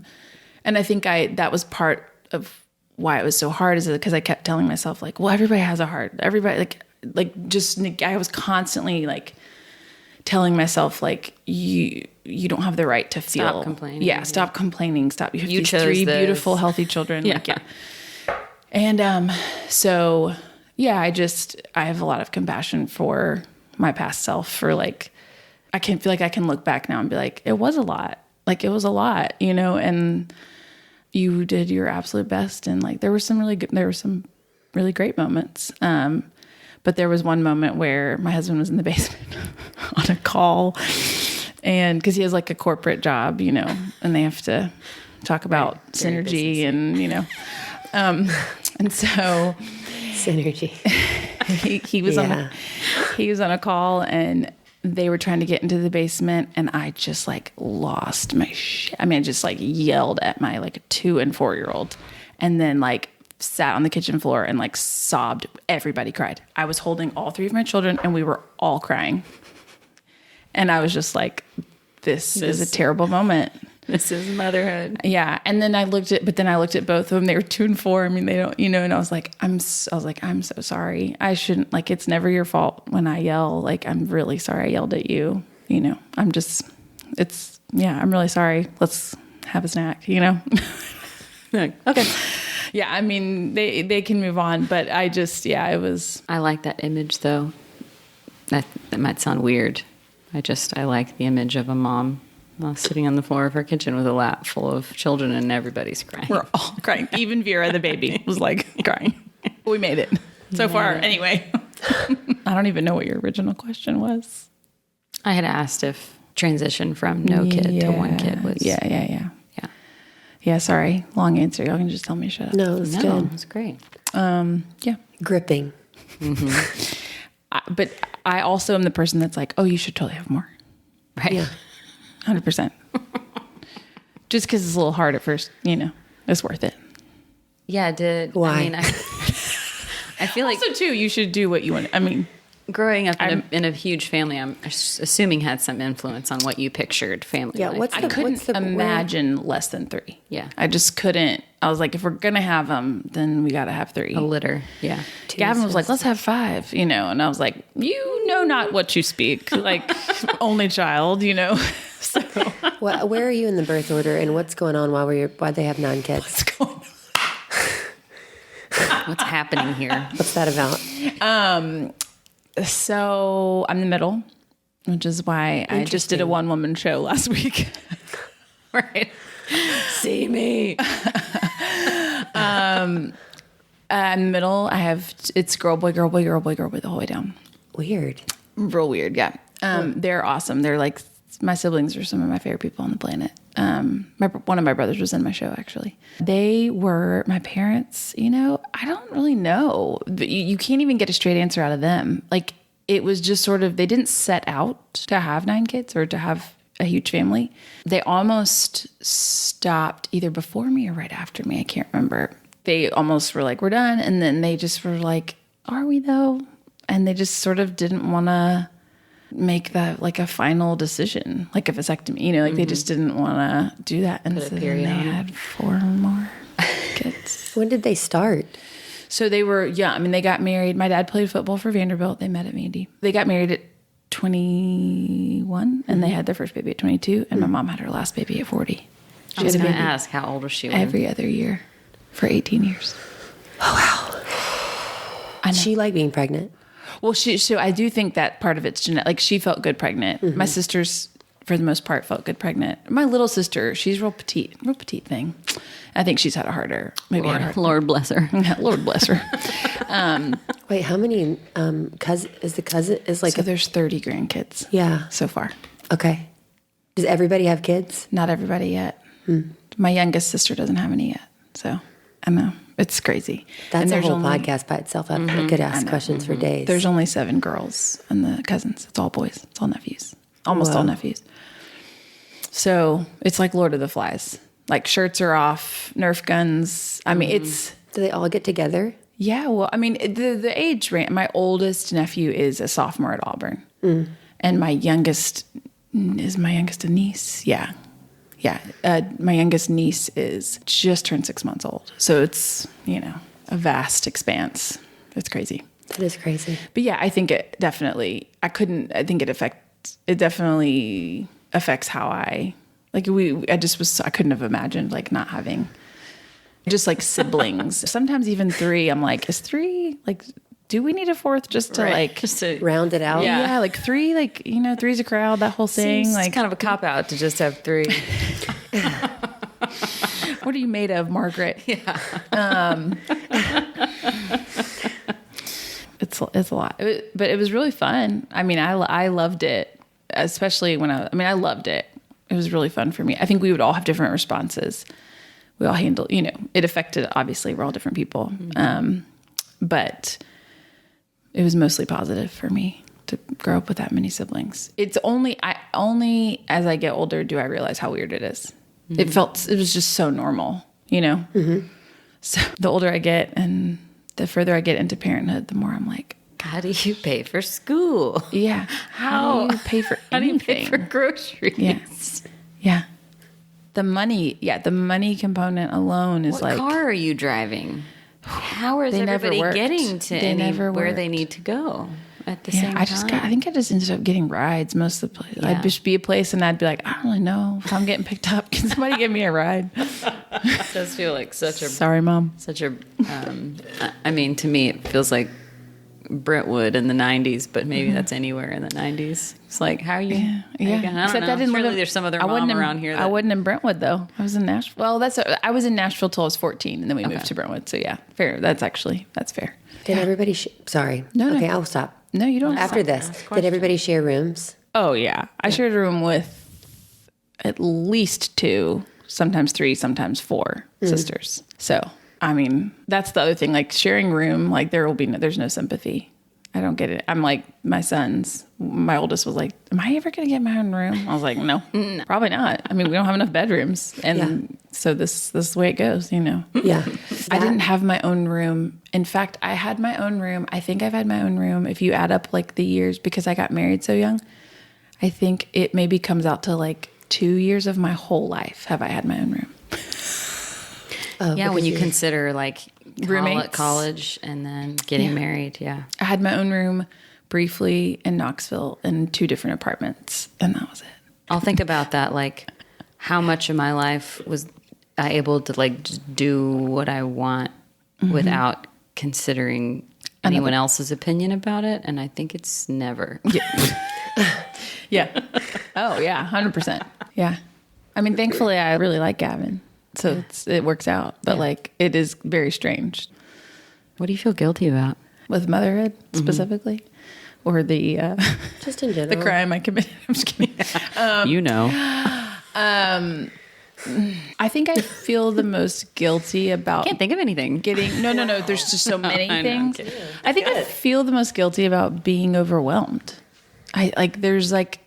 I think that was part of why it was so hard, is because I kept telling myself like, well, everybody has a heart. Everybody I was constantly like telling myself like, you don't have the right to feel. Stop complaining. Yeah. Stop complaining. Stop. You have You these chose 3 this. beautiful, healthy children. Yeah. Like, yeah. And, so yeah, I have a lot of compassion for my past self, for like, I can feel like I can look back now and be like, it was a lot. Like, it was a lot, you know, and you did your absolute best. And like, there were some really great moments. But there was one moment where my husband was in the basement on a call, and cause he has like a corporate job, you know, and they have to talk about synergy and, you know, and so Synergy. he was on a call, and they were trying to get into the basement, and I just like lost my shit. I mean, I just like yelled at my like 2 and 4-year-old, and then like sat on the kitchen floor and like sobbed. Everybody cried. I was holding all 3 of my children, and we were all crying. And I was just like, this is a terrible moment. This is motherhood. Yeah. And then I looked at both of them. They were 2 and 4. I mean, they don't, you know, and I was like, I'm so sorry. I shouldn't, like, it's never your fault when I yell. Like, I'm really sorry I yelled at you. You know, I'm really sorry. Let's have a snack, you know? Okay. Yeah. I mean, they can move on, but it was. I like that image though. That might sound weird. I like the image of a mom sitting on the floor of her kitchen with a lap full of children, and everybody's crying. We're all crying. Even Vera, the baby, was like crying. We made it so far. Anyway, I don't even know what your original question was. I had asked if transition from no kid to 1 kid was. Yeah. Sorry. Long answer. Y'all can just tell me to shut up. No, it's good. It was great. Yeah. Gripping. But I also am the person that's like, oh, you should totally have more. Right. Yeah. 100%. Just because it's a little hard at first, you know, it's worth it. Yeah, it did. Why? I mean, I feel like Also, too, you should do what you want. I mean, growing up in a huge family, I'm assuming had some influence on what you pictured family Yeah, life. I couldn't imagine less than 3. Yeah. I just couldn't. I was like, if we're going to have them, then we got to have 3. A litter. Yeah. Gavin was like, let's have 5, you know, and I was like, you know not what you speak, like only child, you know. So Where are you in the birth order, and what's going on why they have 9 kids? what's going on? What's happening here? What's that about? So I'm the middle, which is why I just did a 1-woman show last week. Right. See me. I'm the middle. It's girl, boy, girl, boy, girl, boy, girl, boy the whole way down. Weird. Real weird. Yeah. They're awesome. They're like, my siblings are some of my favorite people on the planet. One of my brothers was in my show, actually. They were my parents, you know, I don't really know. You can't even get a straight answer out of them. Like, it was just sort of, they didn't set out to have 9 kids or to have a huge family. They almost stopped either before me or right after me. I can't remember. They almost were like, we're done. And then they just were like, are we though? And they just sort of didn't want to make that like a final decision, like a vasectomy, you know, like they just didn't want to do that. And so then they had 4 more kids. When did they start? So they were, yeah, I mean, they got married. My dad played football for Vanderbilt. They met at Mandy. They got married at 21 and they had their first baby at 22. And my mom had her last baby at 40. I was going to ask, how old was she? Every other year for 18 years. Oh, wow. I know. She liked being pregnant. Well, so I do think that part of it's genetic. Like, she felt good pregnant. My sisters, for the most part, felt good pregnant. My little sister, she's real petite thing. I think she's had a harder, Lord bless her. Lord bless her. Wait, how many is like So there's 30 grandkids. Yeah. So far. Okay. Does everybody have kids? Not everybody yet. My youngest sister doesn't have any yet. So I know. It's crazy. That's a whole podcast by itself. I could ask questions for days. There's only 7 girls and the cousins. It's all boys. It's all nephews. Almost all nephews. So it's like Lord of the Flies. Like, shirts are off, Nerf guns. I mean, it's... Do they all get together? Yeah, well, I mean, the age range... My oldest nephew is a sophomore at Auburn. And my youngest is a niece. Yeah. Yeah. My youngest niece is just turned 6 months old. So it's, a vast expanse. It's crazy. That is crazy. But yeah, I think it definitely, it definitely affects how I couldn't have imagined like not having just like siblings. Sometimes even 3, I'm like, is 3, like, do we need a 4th just to round it out? Yeah, like 3, like, 3's a crowd, that whole thing. Seems like kind of a cop-out to just have 3. What are you made of, Margaret? Yeah. It's a lot, but it was really fun. I mean, I loved it, especially I loved it. It was really fun for me. I think we would all have different responses. We all handle, it affected, obviously we're all different people. Mm-hmm. But it was mostly positive for me to grow up with that many siblings. It's only as I get older do I realize how weird it is. Mm-hmm. It was just so normal, Mm-hmm. So the older I get and the further I get into parenthood, the more I'm like, how do you pay for school? Yeah. How do you pay for anything? How do you pay for groceries? Yeah. The money component alone is what car are you driving? How is everybody getting to where they need to go at the same time? I think I just ended up getting rides most of the place. Yeah. I'd just be a place and I'd be like, I don't really know if I'm getting picked up. Can somebody give me a ride? It does feel like sorry, Mom. To me, it feels like Brentwood in the 90s, but maybe that's anywhere in the 90s. It's like, how are you? Yeah. Except I didn't really. There's some other mom around here. I wasn't in Brentwood though. I was in Nashville. Well, I was in Nashville till I was 14, and then we moved to Brentwood. So yeah, fair. That's fair. Did everybody? Sorry. No. Okay, I'll stop. No, you don't. After this, did everybody share rooms? Oh yeah, I shared a room with at least 2, sometimes 3, sometimes 4 sisters. So I mean, that's the other thing. Like sharing room, like there's no sympathy. I don't get it. I'm like, my oldest was like, am I ever going to get my own room? I was like, no, probably not. I mean, we don't have enough bedrooms. And so this is the way it goes, Yeah. I didn't have my own room. In fact, I had my own room. I think I've had my own room. If you add up like the years, because I got married so young, I think it maybe comes out to like 2 years of my whole life have I had my own room. When you consider like roommates, college, and then getting married. Yeah, I had my own room briefly in Knoxville in 2 different apartments, and that was it. I'll think about that. Like, how much of my life was I able to like just do what I want without considering anyone else's opinion about it? And I think it's never. Yeah. Oh yeah, 100%. Yeah. I mean, thankfully, I really like Gavin. So it works out, but like it is very strange. What do you feel guilty about with motherhood specifically, or the just in general the crime I committed? I'm just kidding. I think I feel the most guilty about. Can't think of anything. No. There's just so many things. I think I feel the most guilty about being overwhelmed. There's like.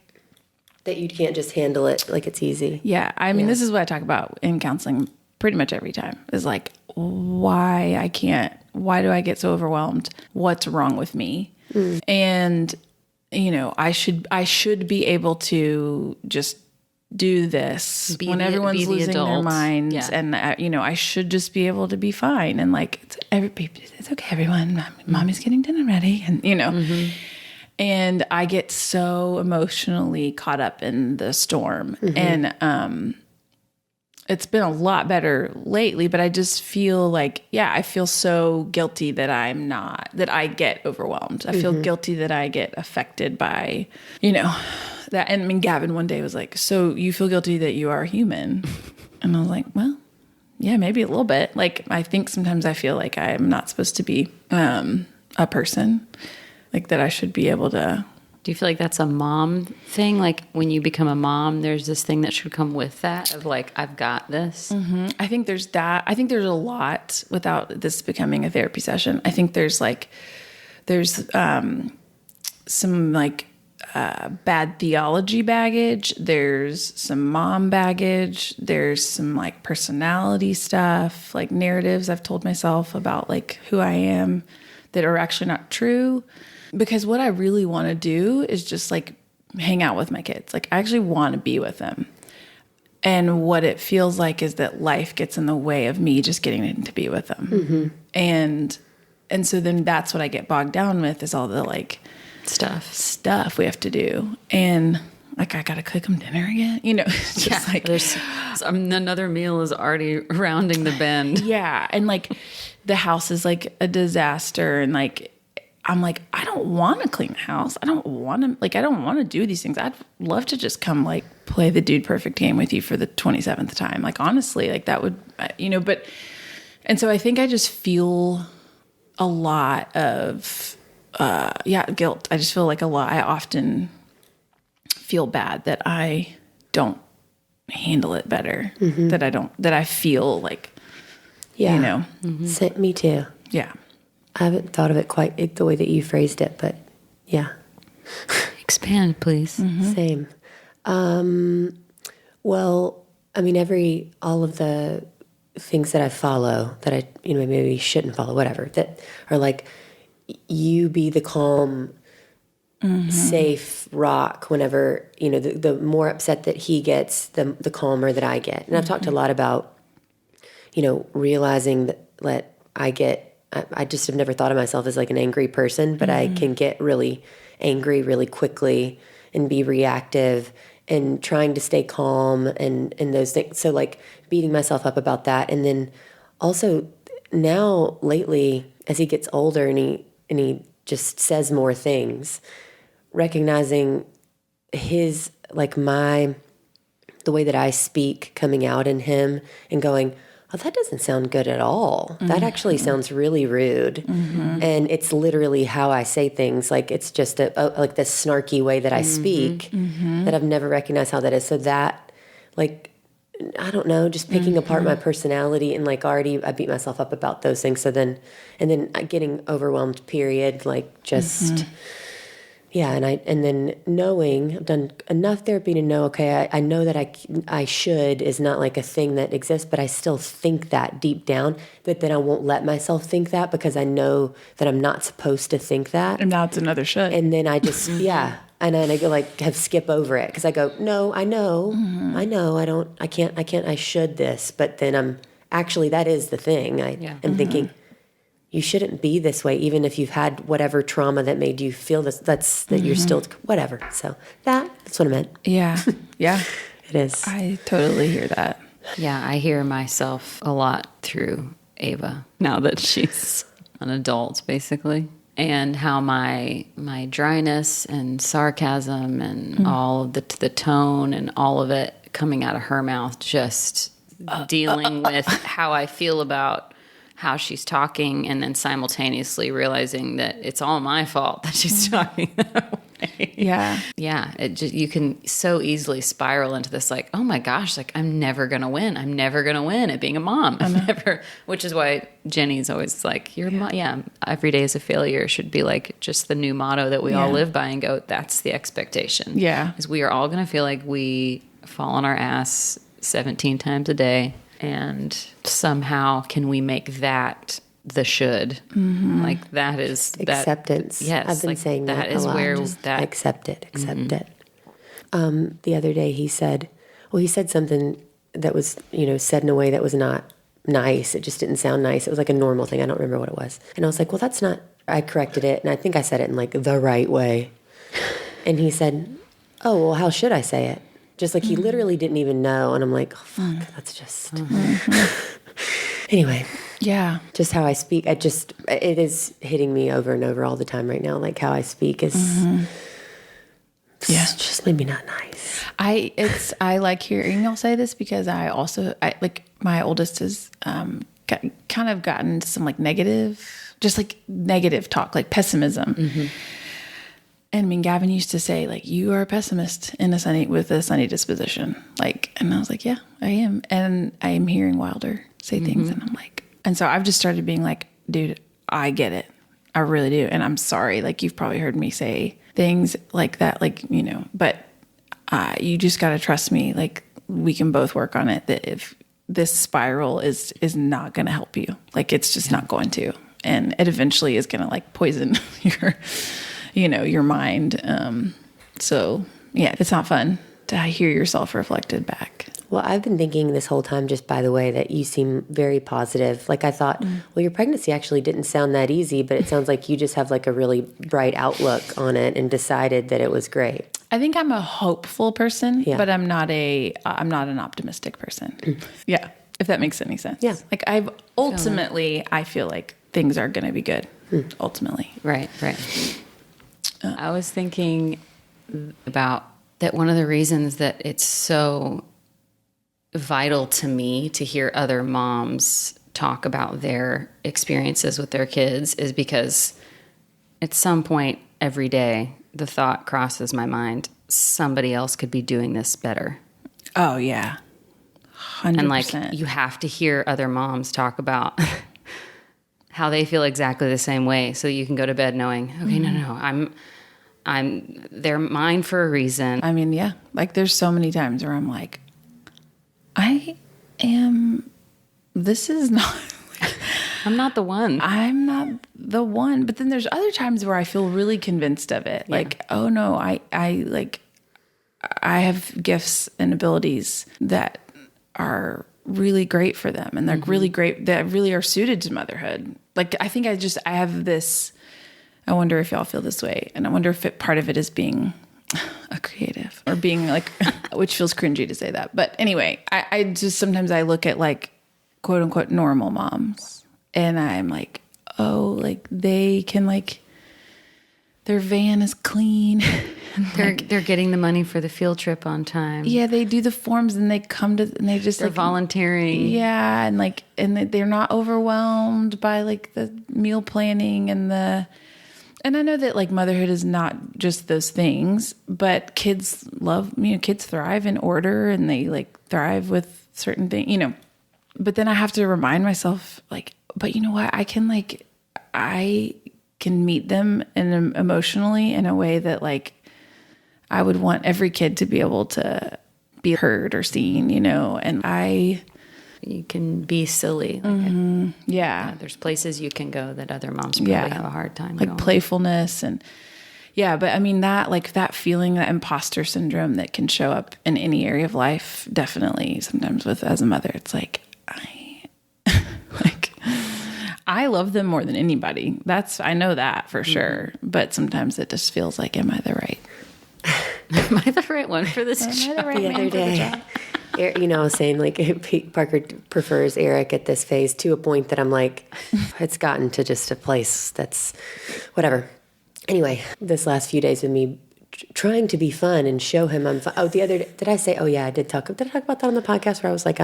That you can't just handle it like it's easy. Yeah. I mean, this is what I talk about in counseling pretty much every time is like, why do I get so overwhelmed? What's wrong with me? And, I should be able to just do this when everyone's losing their minds. Yeah. And, I should just be able to be fine. And like, it's okay, everyone. Mommy's getting dinner ready. And, And I get so emotionally caught up in the storm. And it's been a lot better lately, but I just feel like, I feel so guilty that I get overwhelmed. I feel guilty that I get affected by, that. And I mean, Gavin one day was like, so you feel guilty that you are human? And I was like, well, yeah, maybe a little bit. Like, I think sometimes I feel like I'm not supposed to be a person. Like that I should be able to. Do you feel like that's a mom thing? Like when you become a mom, there's this thing that should come with that of like, I've got this. I think there's that. I think there's a lot without this becoming a therapy session. I think there's some like bad theology baggage. There's some mom baggage. There's some like personality stuff, like narratives I've told myself about like who I am that are actually not true. Because what I really want to do is just like hang out with my kids. Like I actually want to be with them. And what it feels like is that life gets in the way of me just getting to be with them. And so then that's what I get bogged down with, is all the like stuff we have to do. And like, I got to cook them dinner again, it's just like there's another meal is already rounding the bend. Yeah. And like the house is like a disaster. And like, I'm like, I don't want to clean the house. I don't want to do these things. I'd love to just come like play the Dude Perfect game with you for the 27th time. Like, honestly, like that would, and so I think I just feel a lot of, guilt. I just feel like a lot. I often feel bad that I don't handle it better, that I feel like, Me too. Yeah. I haven't thought of it quite the way that you phrased it, but yeah. Expand, please. Same. Well, I mean, all of the things that I follow that I, maybe shouldn't follow, whatever, that are like, you be the calm, safe rock whenever, the more upset that he gets, the calmer that I get. And I've talked a lot about, realizing that I just have never thought of myself as like an angry person, but I can get really angry really quickly and be reactive and trying to stay calm and those things. So like beating myself up about that. And then also now lately, as he gets older and he just says more things, recognizing his, like the way that I speak coming out in him and going, oh, that doesn't sound good at all. That actually sounds really rude. And it's literally how I say things. Like, it's just like this snarky way that I speak that I've never recognized how that is. So that, like, I don't know, just picking apart my personality and like already I beat myself up about those things. So then, and then getting overwhelmed, period, like just... Yeah, and then knowing, I've done enough therapy to know, okay, I know that I should is not like a thing that exists, but I still think that deep down, but then I won't let myself think that because I know that I'm not supposed to think that. And now it's another should. And then I just, and then I go like, skip over it because I go, no, I know, I can't, I should this, but then I'm, actually that is the thing. I am thinking, you shouldn't be this way, even if you've had whatever trauma that made you feel this. That you're still whatever. So that's what I meant. Yeah, yeah, it is. I totally hear that. Yeah, I hear myself a lot through Ava now that she's an adult, basically, and how my dryness and sarcasm and all of the tone and all of it coming out of her mouth, just dealing with how I feel about how she's talking, and then simultaneously realizing that it's all my fault that she's talking that way. Yeah. Yeah. You can so easily spiral into this, like, oh my gosh, like I'm never going to win. I'm never going to win at being a mom. Which is why Jenny's always like, every day is a failure should be like just the new motto that we all live by and go, that's the expectation. Yeah. Is we are all going to feel like we fall on our ass 17 times a day. And somehow can we make that the should? Like that is acceptance. Yes, I've been saying that is a lot. Where just that accept it. The other day he said something that was said in a way that was not nice. It just didn't sound nice. It was like a normal thing. I don't remember what it was. And I was like, well, that's not. I corrected it, and I think I said it in like the right way. And he said, oh, well, how should I say it? Just like he literally didn't even know. And I'm like, oh, fuck, that's just... Anyway. Yeah. Just how I speak. It is hitting me over and over all the time right now. Like how I speak is just maybe not nice. I like hearing y'all say this because I like my oldest has kind of gotten some like negative talk, like pessimism. And I mean, Gavin used to say, like, you are a pessimist with a sunny disposition. Like, and I was like, yeah, I am. And I am hearing Wilder say things. And I'm like, and so I've just started being like, dude, I get it. I really do. And I'm sorry. Like, you've probably heard me say things like that, like, but you just got to trust me. Like, we can both work on it. That if this spiral is not going to help you, like, it's just not going to. And it eventually is going to like poison your mind. So yeah, it's not fun to hear yourself reflected back. Well, I've been thinking this whole time, just by the way, that you seem very positive. Like I thought, well, your pregnancy actually didn't sound that easy, but it sounds like you just have like a really bright outlook on it and decided that it was great. I think I'm a hopeful person, but I'm not an optimistic person. Yeah. If that makes any sense. Yeah. Like I feel like things are going to be good ultimately. Right. I was thinking about that. One of the reasons that it's so vital to me to hear other moms talk about their experiences with their kids is because at some point every day, the thought crosses my mind, somebody else could be doing this better. Oh, yeah. 100%. And like, you have to hear other moms talk about how they feel exactly the same way. So you can go to bed knowing, okay, no, they're mine for a reason. I mean, yeah. Like there's so many times where I'm like, this is not, I'm not the one. I'm not the one. But then there's other times where I feel really convinced of it. Yeah. Like, oh no, I have gifts and abilities that are really great for them. And they're really great, that really are suited to motherhood. Like, I think I have this, I wonder if y'all feel this way. And I wonder if part of it is being a creative or being like, which feels cringy to say that. But anyway, I just, sometimes I look at like quote unquote normal moms and I'm like, oh, like they can like, their van is clean. They're getting the money for the field trip on time. Yeah, they do the forms and they come to, and they just they're like volunteering. Yeah, and like, and they're not overwhelmed by like the meal planning and I know that like motherhood is not just those things, but kids kids thrive in order and they like thrive with certain things, But then I have to remind myself like, but you know what? I can meet them emotionally in a way that like I would want every kid to be able to be heard or seen, and you can be silly. Like yeah. There's places you can go that other moms probably have a hard time like going. Playfulness and but I mean that feeling, that imposter syndrome that can show up in any area of life, definitely sometimes as a mother, it's like I love them more than anybody. I know that for sure. But sometimes it just feels like, am I the right? Am I the right one for this job? The other day, I was saying like Parker prefers Eric at this phase to a point that I'm like, it's gotten to just a place that's whatever. Anyway, this last few days with me trying to be fun and show him I'm fun. Oh, the other day, did I say, did I talk about that on the podcast where I was like,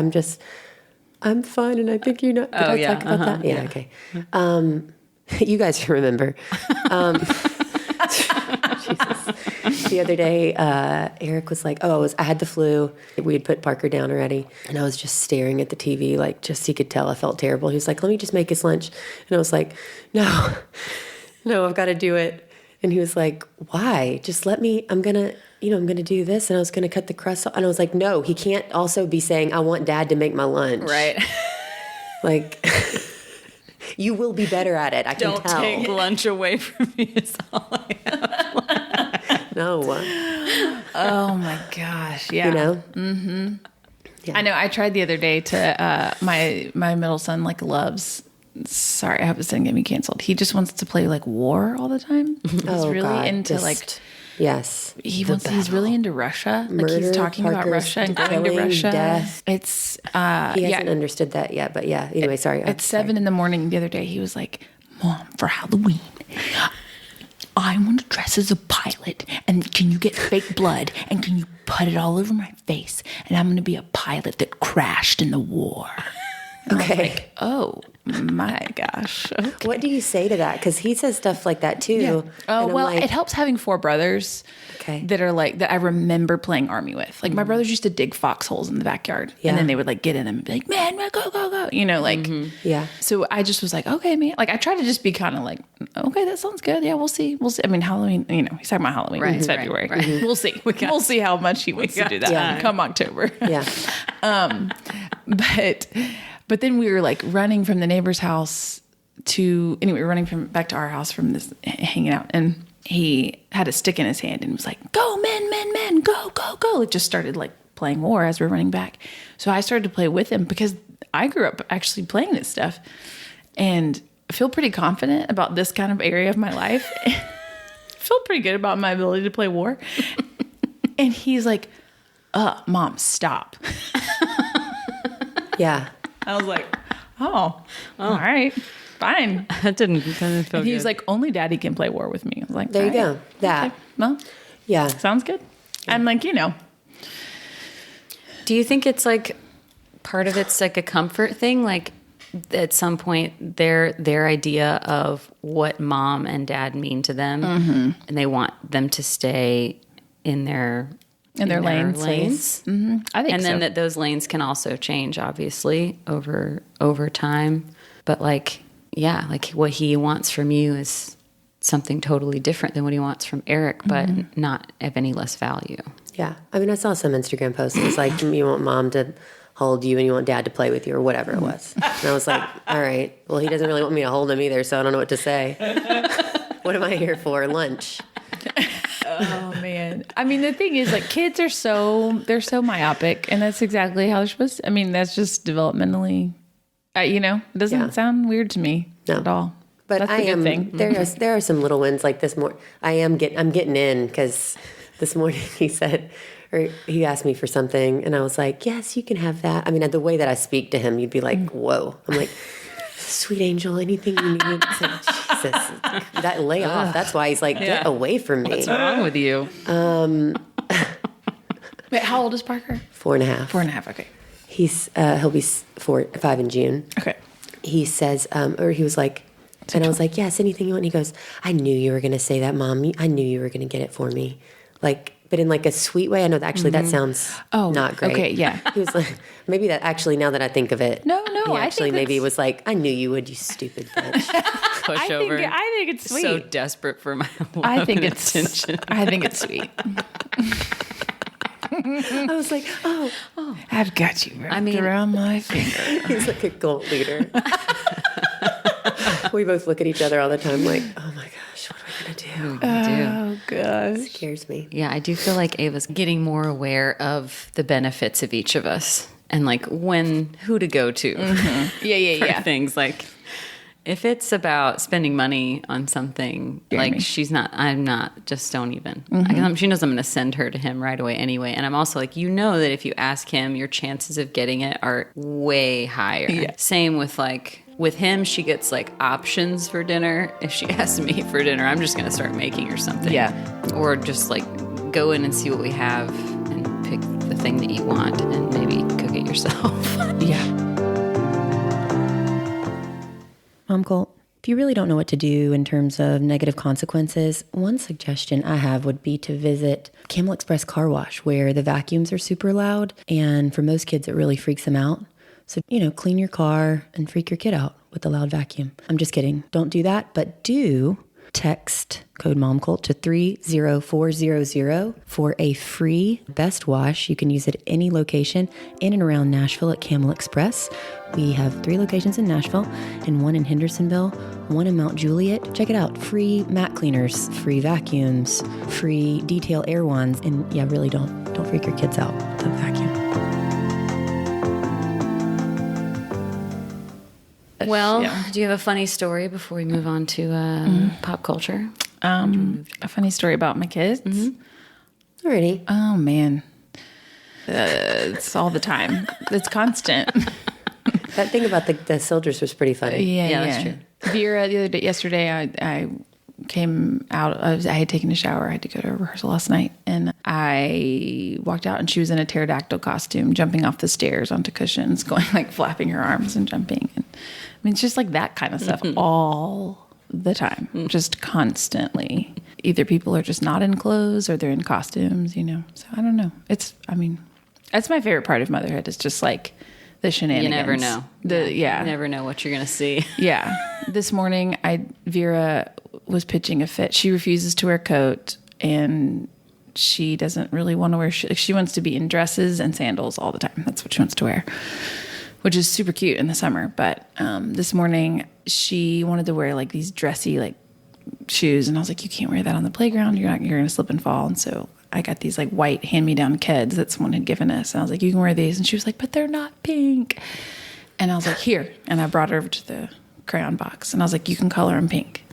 I'm fun, and I think Did I talk about that? Yeah, okay. You guys remember. Jesus. The other day, Eric was like, I had the flu. We had put Parker down already, and I was just staring at the TV, like, just so he could tell I felt terrible. He was like, let me just make his lunch. And I was like, no, I've got to do it. And he was like, why? Just let me, I'm going to do this, and I was going to cut the crust off. And I was like, no, he can't also be saying, I want Dad to make my lunch. Right. Like, you will be better at it. I can tell. Don't take lunch away from me is all I have. No. Oh my gosh. Yeah. Mm-hmm. Yeah. I know. I tried the other day to, my middle son loves, sorry, I hope this didn't get me canceled. He just wants to play war all the time. He's really into yes. He's really into Russia. Murder, he's talking about Russia and going to Russia. Death. It's he hasn't understood that yet, but yeah. Anyway, sorry. At 7 a.m. the other day, he was like, Mom, for Halloween, I want to dress as a pilot, and can you get fake blood and can you put it all over my face, and I'm going to be a pilot that crashed in the war. And okay. I was like, oh my gosh. Okay. What do you say to that? Because he says stuff like that too. Yeah. Oh, well, it helps having 4 brothers that are that I remember playing Army with. Like my brothers used to dig foxholes in the backyard, and then they would get in them and be like, man, go, go, go. Yeah. So I just was like, okay, man. I try to just be kind of like, okay, that sounds good. Yeah, we'll see. I mean, Halloween, he's talking about Halloween. Right, it's February. Right. We'll see. We'll see how much he wants to do that come October. Yeah. But then we were running from the neighbor's house we were running back to our house from this hanging out, and he had a stick in his hand and was like, go men, go, go, go. It just started playing war as we're running back. So I started to play with him because I grew up actually playing this stuff and I feel pretty confident about this kind of area of my life. I feel pretty good about my ability to play war. And he's like, Mom, stop. Yeah. I was like, oh, all right, fine. That didn't feel And he was like, only Daddy can play war with me. I was like, There you all right, go. That. okay, well, Yeah. sounds good. Yeah. I'm like, Do you think it's like part of it's like a comfort thing? Like at some point their idea of what mom and dad mean to them and they want them to stay in their lanes. Mm-hmm. I think and so. then that those lanes can also change obviously over time. But like, yeah, like what he wants from you is something totally different than what he wants from Eric, but not of any less value. Yeah. I mean, I saw some Instagram posts. It's like, you want mom to hold you and you want dad to play with you or whatever it was. And I was like, all right, well, he doesn't really want me to hold him either, so I don't know what to say. What am I here for? Lunch. Oh man. I mean, the thing is like kids are they're so myopic and that's exactly how they're supposed to. I mean, that's just developmentally, it doesn't sound weird to me at all. But that's I the good am, thing. there are some little ones like this morning. I'm getting in because this morning he asked me for something and I was like, yes, you can have that. I mean, the way that I speak to him, you'd be like, whoa. I'm like, sweet angel, anything you need. It's like, Jesus, that lay off. That's why he's like, get away from me. What's wrong with you? Wait, how old is Parker? 4.5. 4.5. Okay. He'll be 5 in June. Okay. He says, or he was like, and I was like, yes, anything you want. And he goes, I knew you were going to say that, Mom. I knew you were going to get it for me. Like, but in like a sweet way. I know that actually that sounds not great. Okay, yeah. He was like, maybe that actually, now that I think of it. No, he actually maybe was like, I knew you would, you stupid bitch. Pushover. I think it's sweet. So desperate for my love attention. I think it's sweet. I was like, oh. I've got you wrapped around my finger. He's like a cult leader. We both look at each other all the time like, oh my gosh, what are we going to do? Oh, gosh. It scares me. Yeah, I do feel like Ava's getting more aware of the benefits of each of us and like who to go to. Mm-hmm. Yeah. Things like if it's about spending money on something, like I'm not, just don't even. She knows I'm going to send her to him right away anyway. And I'm also like, that if you ask him, your chances of getting it are way higher. Yeah. Same with him, she gets like options for dinner. If she asks me for dinner, I'm just going to start making her something. Yeah. Or just like go in and see what we have and pick the thing that you want and maybe cook it yourself. Yeah. Momcult, if you really don't know what to do in terms of negative consequences, one suggestion I have would be to visit Camel Express Car Wash, where the vacuums are super loud, and for most kids, it really freaks them out. So, clean your car and freak your kid out with the loud vacuum. I'm just kidding. Don't do that, but do text code Momcult to 30400 for a free best wash. You can use it at any location in and around Nashville at Camel Express. We have 3 locations in Nashville and 1 in Hendersonville, 1 in Mount Juliet. Check it out. Free mat cleaners, free vacuums, free detail air wands. And yeah, really don't freak your kids out with the vacuum. Well, do you have a funny story before we move on to pop culture? A funny story about my kids. Alrighty. Oh man, it's all the time. It's constant. That thing about the soldiers was pretty funny. Yeah, that's true. Vera, yesterday, I came out. I had taken a shower. I had to go to a rehearsal last night, and I walked out, and she was in a pterodactyl costume, jumping off the stairs onto cushions, going like flapping her arms and jumping. And I mean, it's just like that kind of stuff all the time, just constantly. Either people are just not in clothes or they're in costumes, So I don't know. That's my favorite part of motherhood. It's just like the shenanigans. You never know. You never know what you're going to see. Yeah. This morning, Vera was pitching a fit. She refuses to wear a coat, and she doesn't really want to wear she wants to be in dresses and sandals all the time. That's what she wants to wear, which is super cute in the summer. But this morning, she wanted to wear like these dressy like shoes, and I was like, you can't wear that on the playground. You're going to slip and fall. And so I got these like white hand-me-down Keds that someone had given us. And I was like, you can wear these. And she was like, but they're not pink. And I was like, here. And I brought her over to the crayon box. And I was like, you can color them pink.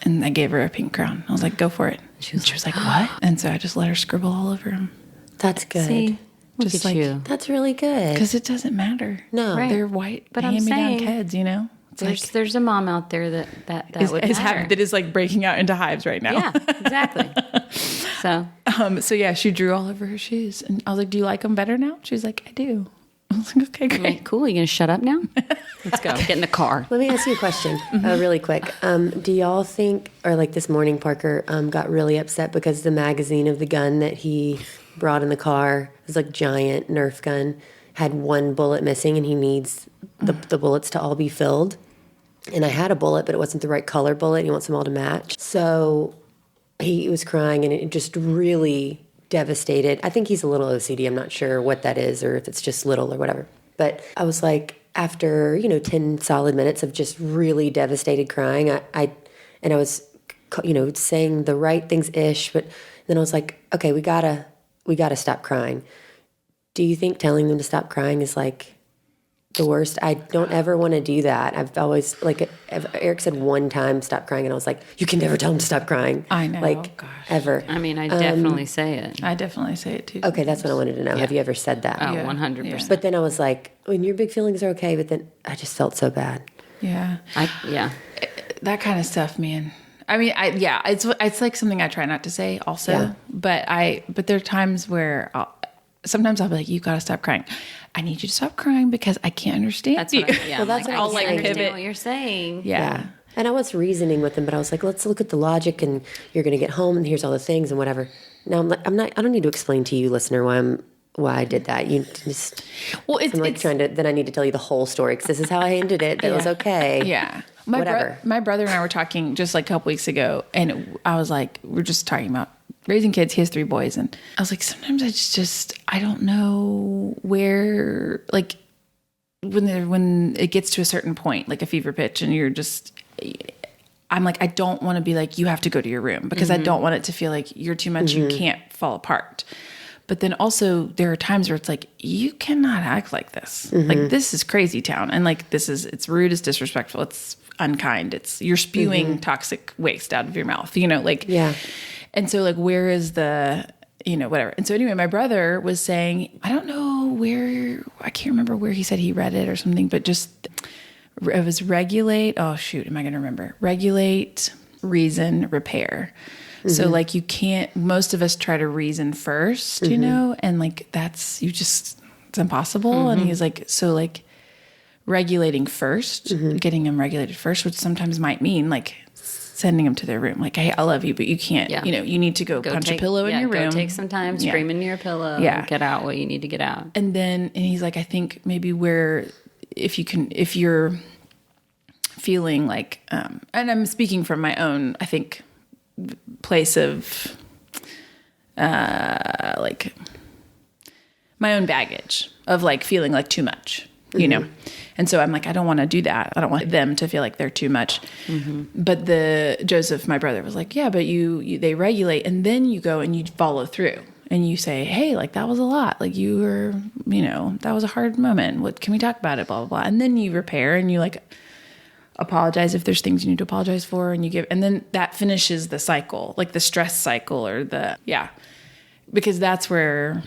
And I gave her a pink crayon. I was like, go for it. She was like, what? And so I just let her scribble all over them. That's good. See, look Just at like, you. That's really good. because it doesn't matter. No. Right. They're white But I'm hand-me-down saying- Keds, you know? It's There's a mom out there that would matter. that is like breaking out into hives right now. Yeah, exactly. So So yeah, she drew all over her shoes, and I was like, "Do you like them better now?" She was like, "I do." I was like, "Okay, I'm great." like, cool. You gonna shut up now? Let's go. Get in the car. Let me ask you a question really quick. Do y'all think, or like this morning, Parker got really upset because the magazine of the gun that he brought in the car, it was like giant Nerf gun, had one bullet missing, and he needs the bullets to all be filled. And I had a bullet, but it wasn't the right color bullet. He wants them all to match. So he was crying, and it just really devastated. I think he's a little OCD. I'm not sure what that is, or if it's just little or whatever. But I was like, after 10 solid minutes of just really devastated crying, I was saying the right things ish, but then I was like, okay, we gotta stop crying. Do you think telling them to stop crying is like the worst? I don't ever want to do that. I've always, like, Eric said one time, stop crying, and I was like, you can never tell him to stop crying. I know. Like, Gosh. ever. I mean, I definitely say it. I definitely say it too. Okay, that's what I wanted to know. Have you ever said that? Oh, Yeah. 100%. But then I was like, when your big feelings are okay, but then I just felt so bad. Yeah, Yeah. that kind of stuff, man. I mean, it's like something I try not to say, also. Yeah. But there are times where sometimes I'll be like, you got to stop crying. I need you to stop crying because I can't understand That's you. what I, yeah. Well, that's I'm what like, I'm I saying. understand Pivot. what you're saying. Yeah. And I was reasoning with him, but I was like, let's look at the logic, and you're going to get home, and here's all the things and whatever. Now I'm like, I don't need to explain to you, listener, why I did that. You just, Well, I'm like then I need to tell you the whole story, because this is how I ended it. That was okay. Yeah. Whatever. My brother and I were talking just like a couple weeks ago, and I was like, we're just talking about raising kids. He has 3 boys, and I was like, sometimes I don't know where, like, when it gets to a certain point, like a fever pitch, and you're just, I'm like, I don't want to be like, you have to go to your room, because I don't want it to feel like you're too much, you can't fall apart. But then also there are times where it's like, you cannot act like this. Like, this is crazy town. And like, it's rude, it's disrespectful, it's unkind. You're spewing toxic waste out of your mouth, like, Yeah. And so like, where is the, whatever. And so anyway, my brother was saying, I don't know where, I can't remember where he said he read it or something, but just, it was regulate. Oh shoot. Am I going to remember? Regulate, reason, repair. So like, you can't, most of us try to reason first, and like, it's impossible. And he's like, so like regulating first, getting them regulated first, which sometimes might mean like sending them to their room. Like, hey, I love you, but you can't, you need to go punch a pillow in your room. Go take some time, scream into your pillow, get out what you need to get out. And he's like, I think maybe where, if you're feeling like, and I'm speaking from my own, I think, place of like my own baggage of like feeling like too much, and so I'm like, I don't want to do that. I don't want them to feel like they're too much. But Joseph, my brother, was like, yeah, but they regulate, and then you go and you follow through and you say, hey, like, that was a lot, like, you were, that was a hard moment, what can we talk about it, blah blah blah. And then you repair, and you like apologize if there's things you need to apologize for, and you give, and then that finishes the cycle, like the stress cycle, or because that's where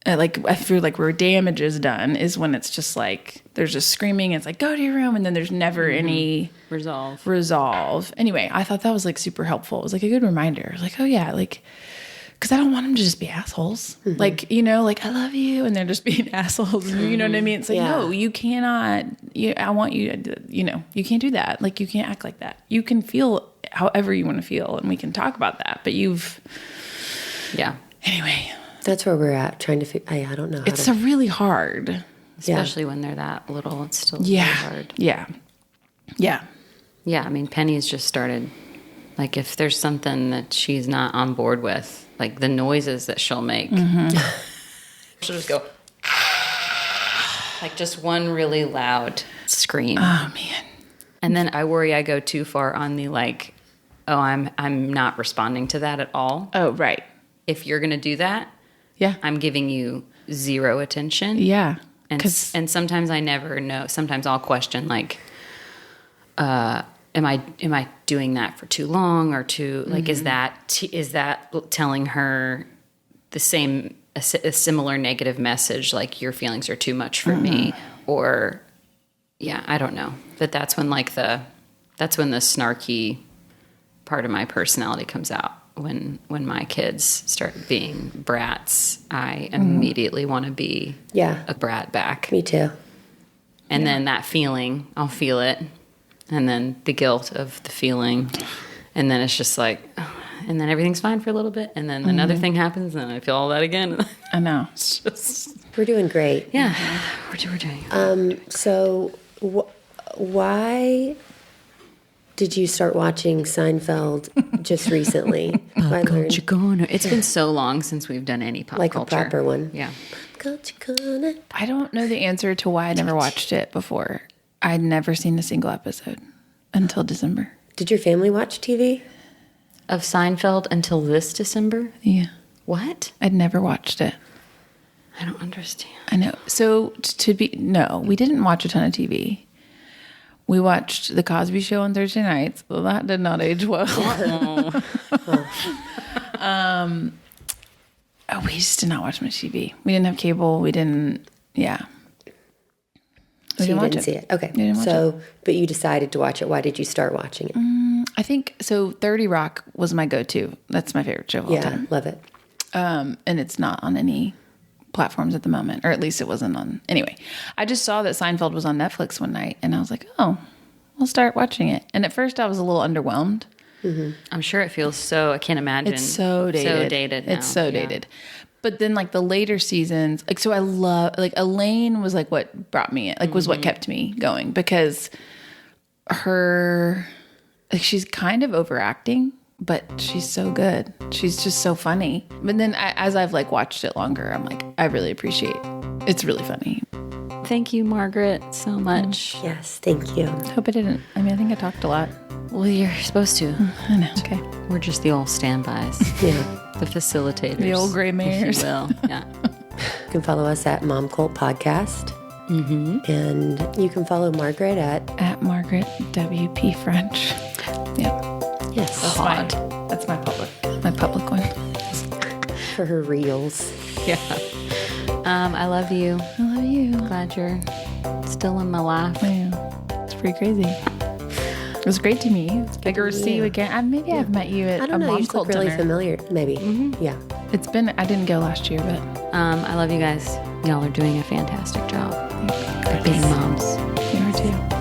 like, I feel like where damage is done is when it's just like, there's just screaming, it's like, go to your room, and then there's never any resolve. Anyway, I thought that was like super helpful. It was like a good reminder. I was like, oh yeah, like, because I don't want them to just be assholes. Like, like, I love you, and they're just being assholes. You know what I mean? It's like, no, you cannot. I want you to, you can't do that. Like, you can't act like that. You can feel however you want to feel, and we can talk about that. But anyway. That's where we're at, trying to figure, I don't know. It's really hard. Especially when they're that little, it's still really hard. Yeah. Yeah, I mean, Penny's just started. Like, if there's something that she's not on board with, like the noises that she'll make, she'll just go, like, just one really loud scream. Oh, man. And then I worry I go too far on the, like, oh, I'm not responding to that at all. Oh, right. if you're going to do that, Yeah. I'm giving you zero attention. Yeah. And sometimes I never know. Sometimes I'll question, like, am I doing that for too long or too, like, is that telling her the same, a similar negative message, like your feelings are too much for me, or, yeah, I don't know. That's when that's when the snarky part of my personality comes out. When my kids start being brats, I immediately want to be a brat back. Me too. And then that feeling, I'll feel it. And then the guilt of the feeling. And then it's just like, and then everything's fine for a little bit. And then another thing happens and I feel all that again. I know. It's just... We're doing great. Yeah, we're doing. So why did you start watching Seinfeld just recently? It's been so long since we've done any pop like culture. a proper one. Yeah. I don't know the answer to why I never watched it before. I'd never seen a single episode until December. Did your family watch TV? Of Seinfeld until this December? Yeah. What? I'd never watched it. I don't understand. I know. So we didn't watch a ton of TV. We watched The Cosby Show on Thursday nights. Well, that did not age well. We just did not watch much TV. We didn't have cable. We didn't, yeah. So you didn't see it. Okay. So, but you decided to watch it. Why did you start watching it? I think, 30 Rock was my go-to. That's my favorite show of all time. Yeah, love it. And it's not on any platforms at the moment, or at least it wasn't on. Anyway, I just saw that Seinfeld was on Netflix one night, and I was like, oh, I'll start watching it. And at first I was a little underwhelmed. Mm-hmm. I'm sure it feels so, I can't imagine. It's so dated. So dated now. It's so dated. But then like the later seasons, like, so I love, like Elaine was like what brought me in, like was what kept me going, because her, like, she's kind of overacting, but she's so good. She's just so funny. But then as I've like watched it longer, I'm like, I really appreciate, it's really funny. Thank you, Margaret, so much. Yes, thank you. Hope I didn't, I mean, I think I talked a lot. Well, you're supposed to. I know. Okay. We're just the old standbys. Yeah. The facilitators. The old gray mares. If you will. Yeah. You can follow us at Momcult Podcast. Mm-hmm. And you can follow Margaret at Margaret W.P. French. Yeah. Yes. That's my public one. For her reels. Yeah. I love you. I love you. Glad you're still in my life. Yeah. It's pretty crazy. It was great to meet you. Bigger to see you again. I've met you at I don't know. You just look really familiar. Maybe. Mm-hmm. Yeah. It's been. I didn't go last year, but I love you guys. Y'all are doing a fantastic job. Being moms. You are too.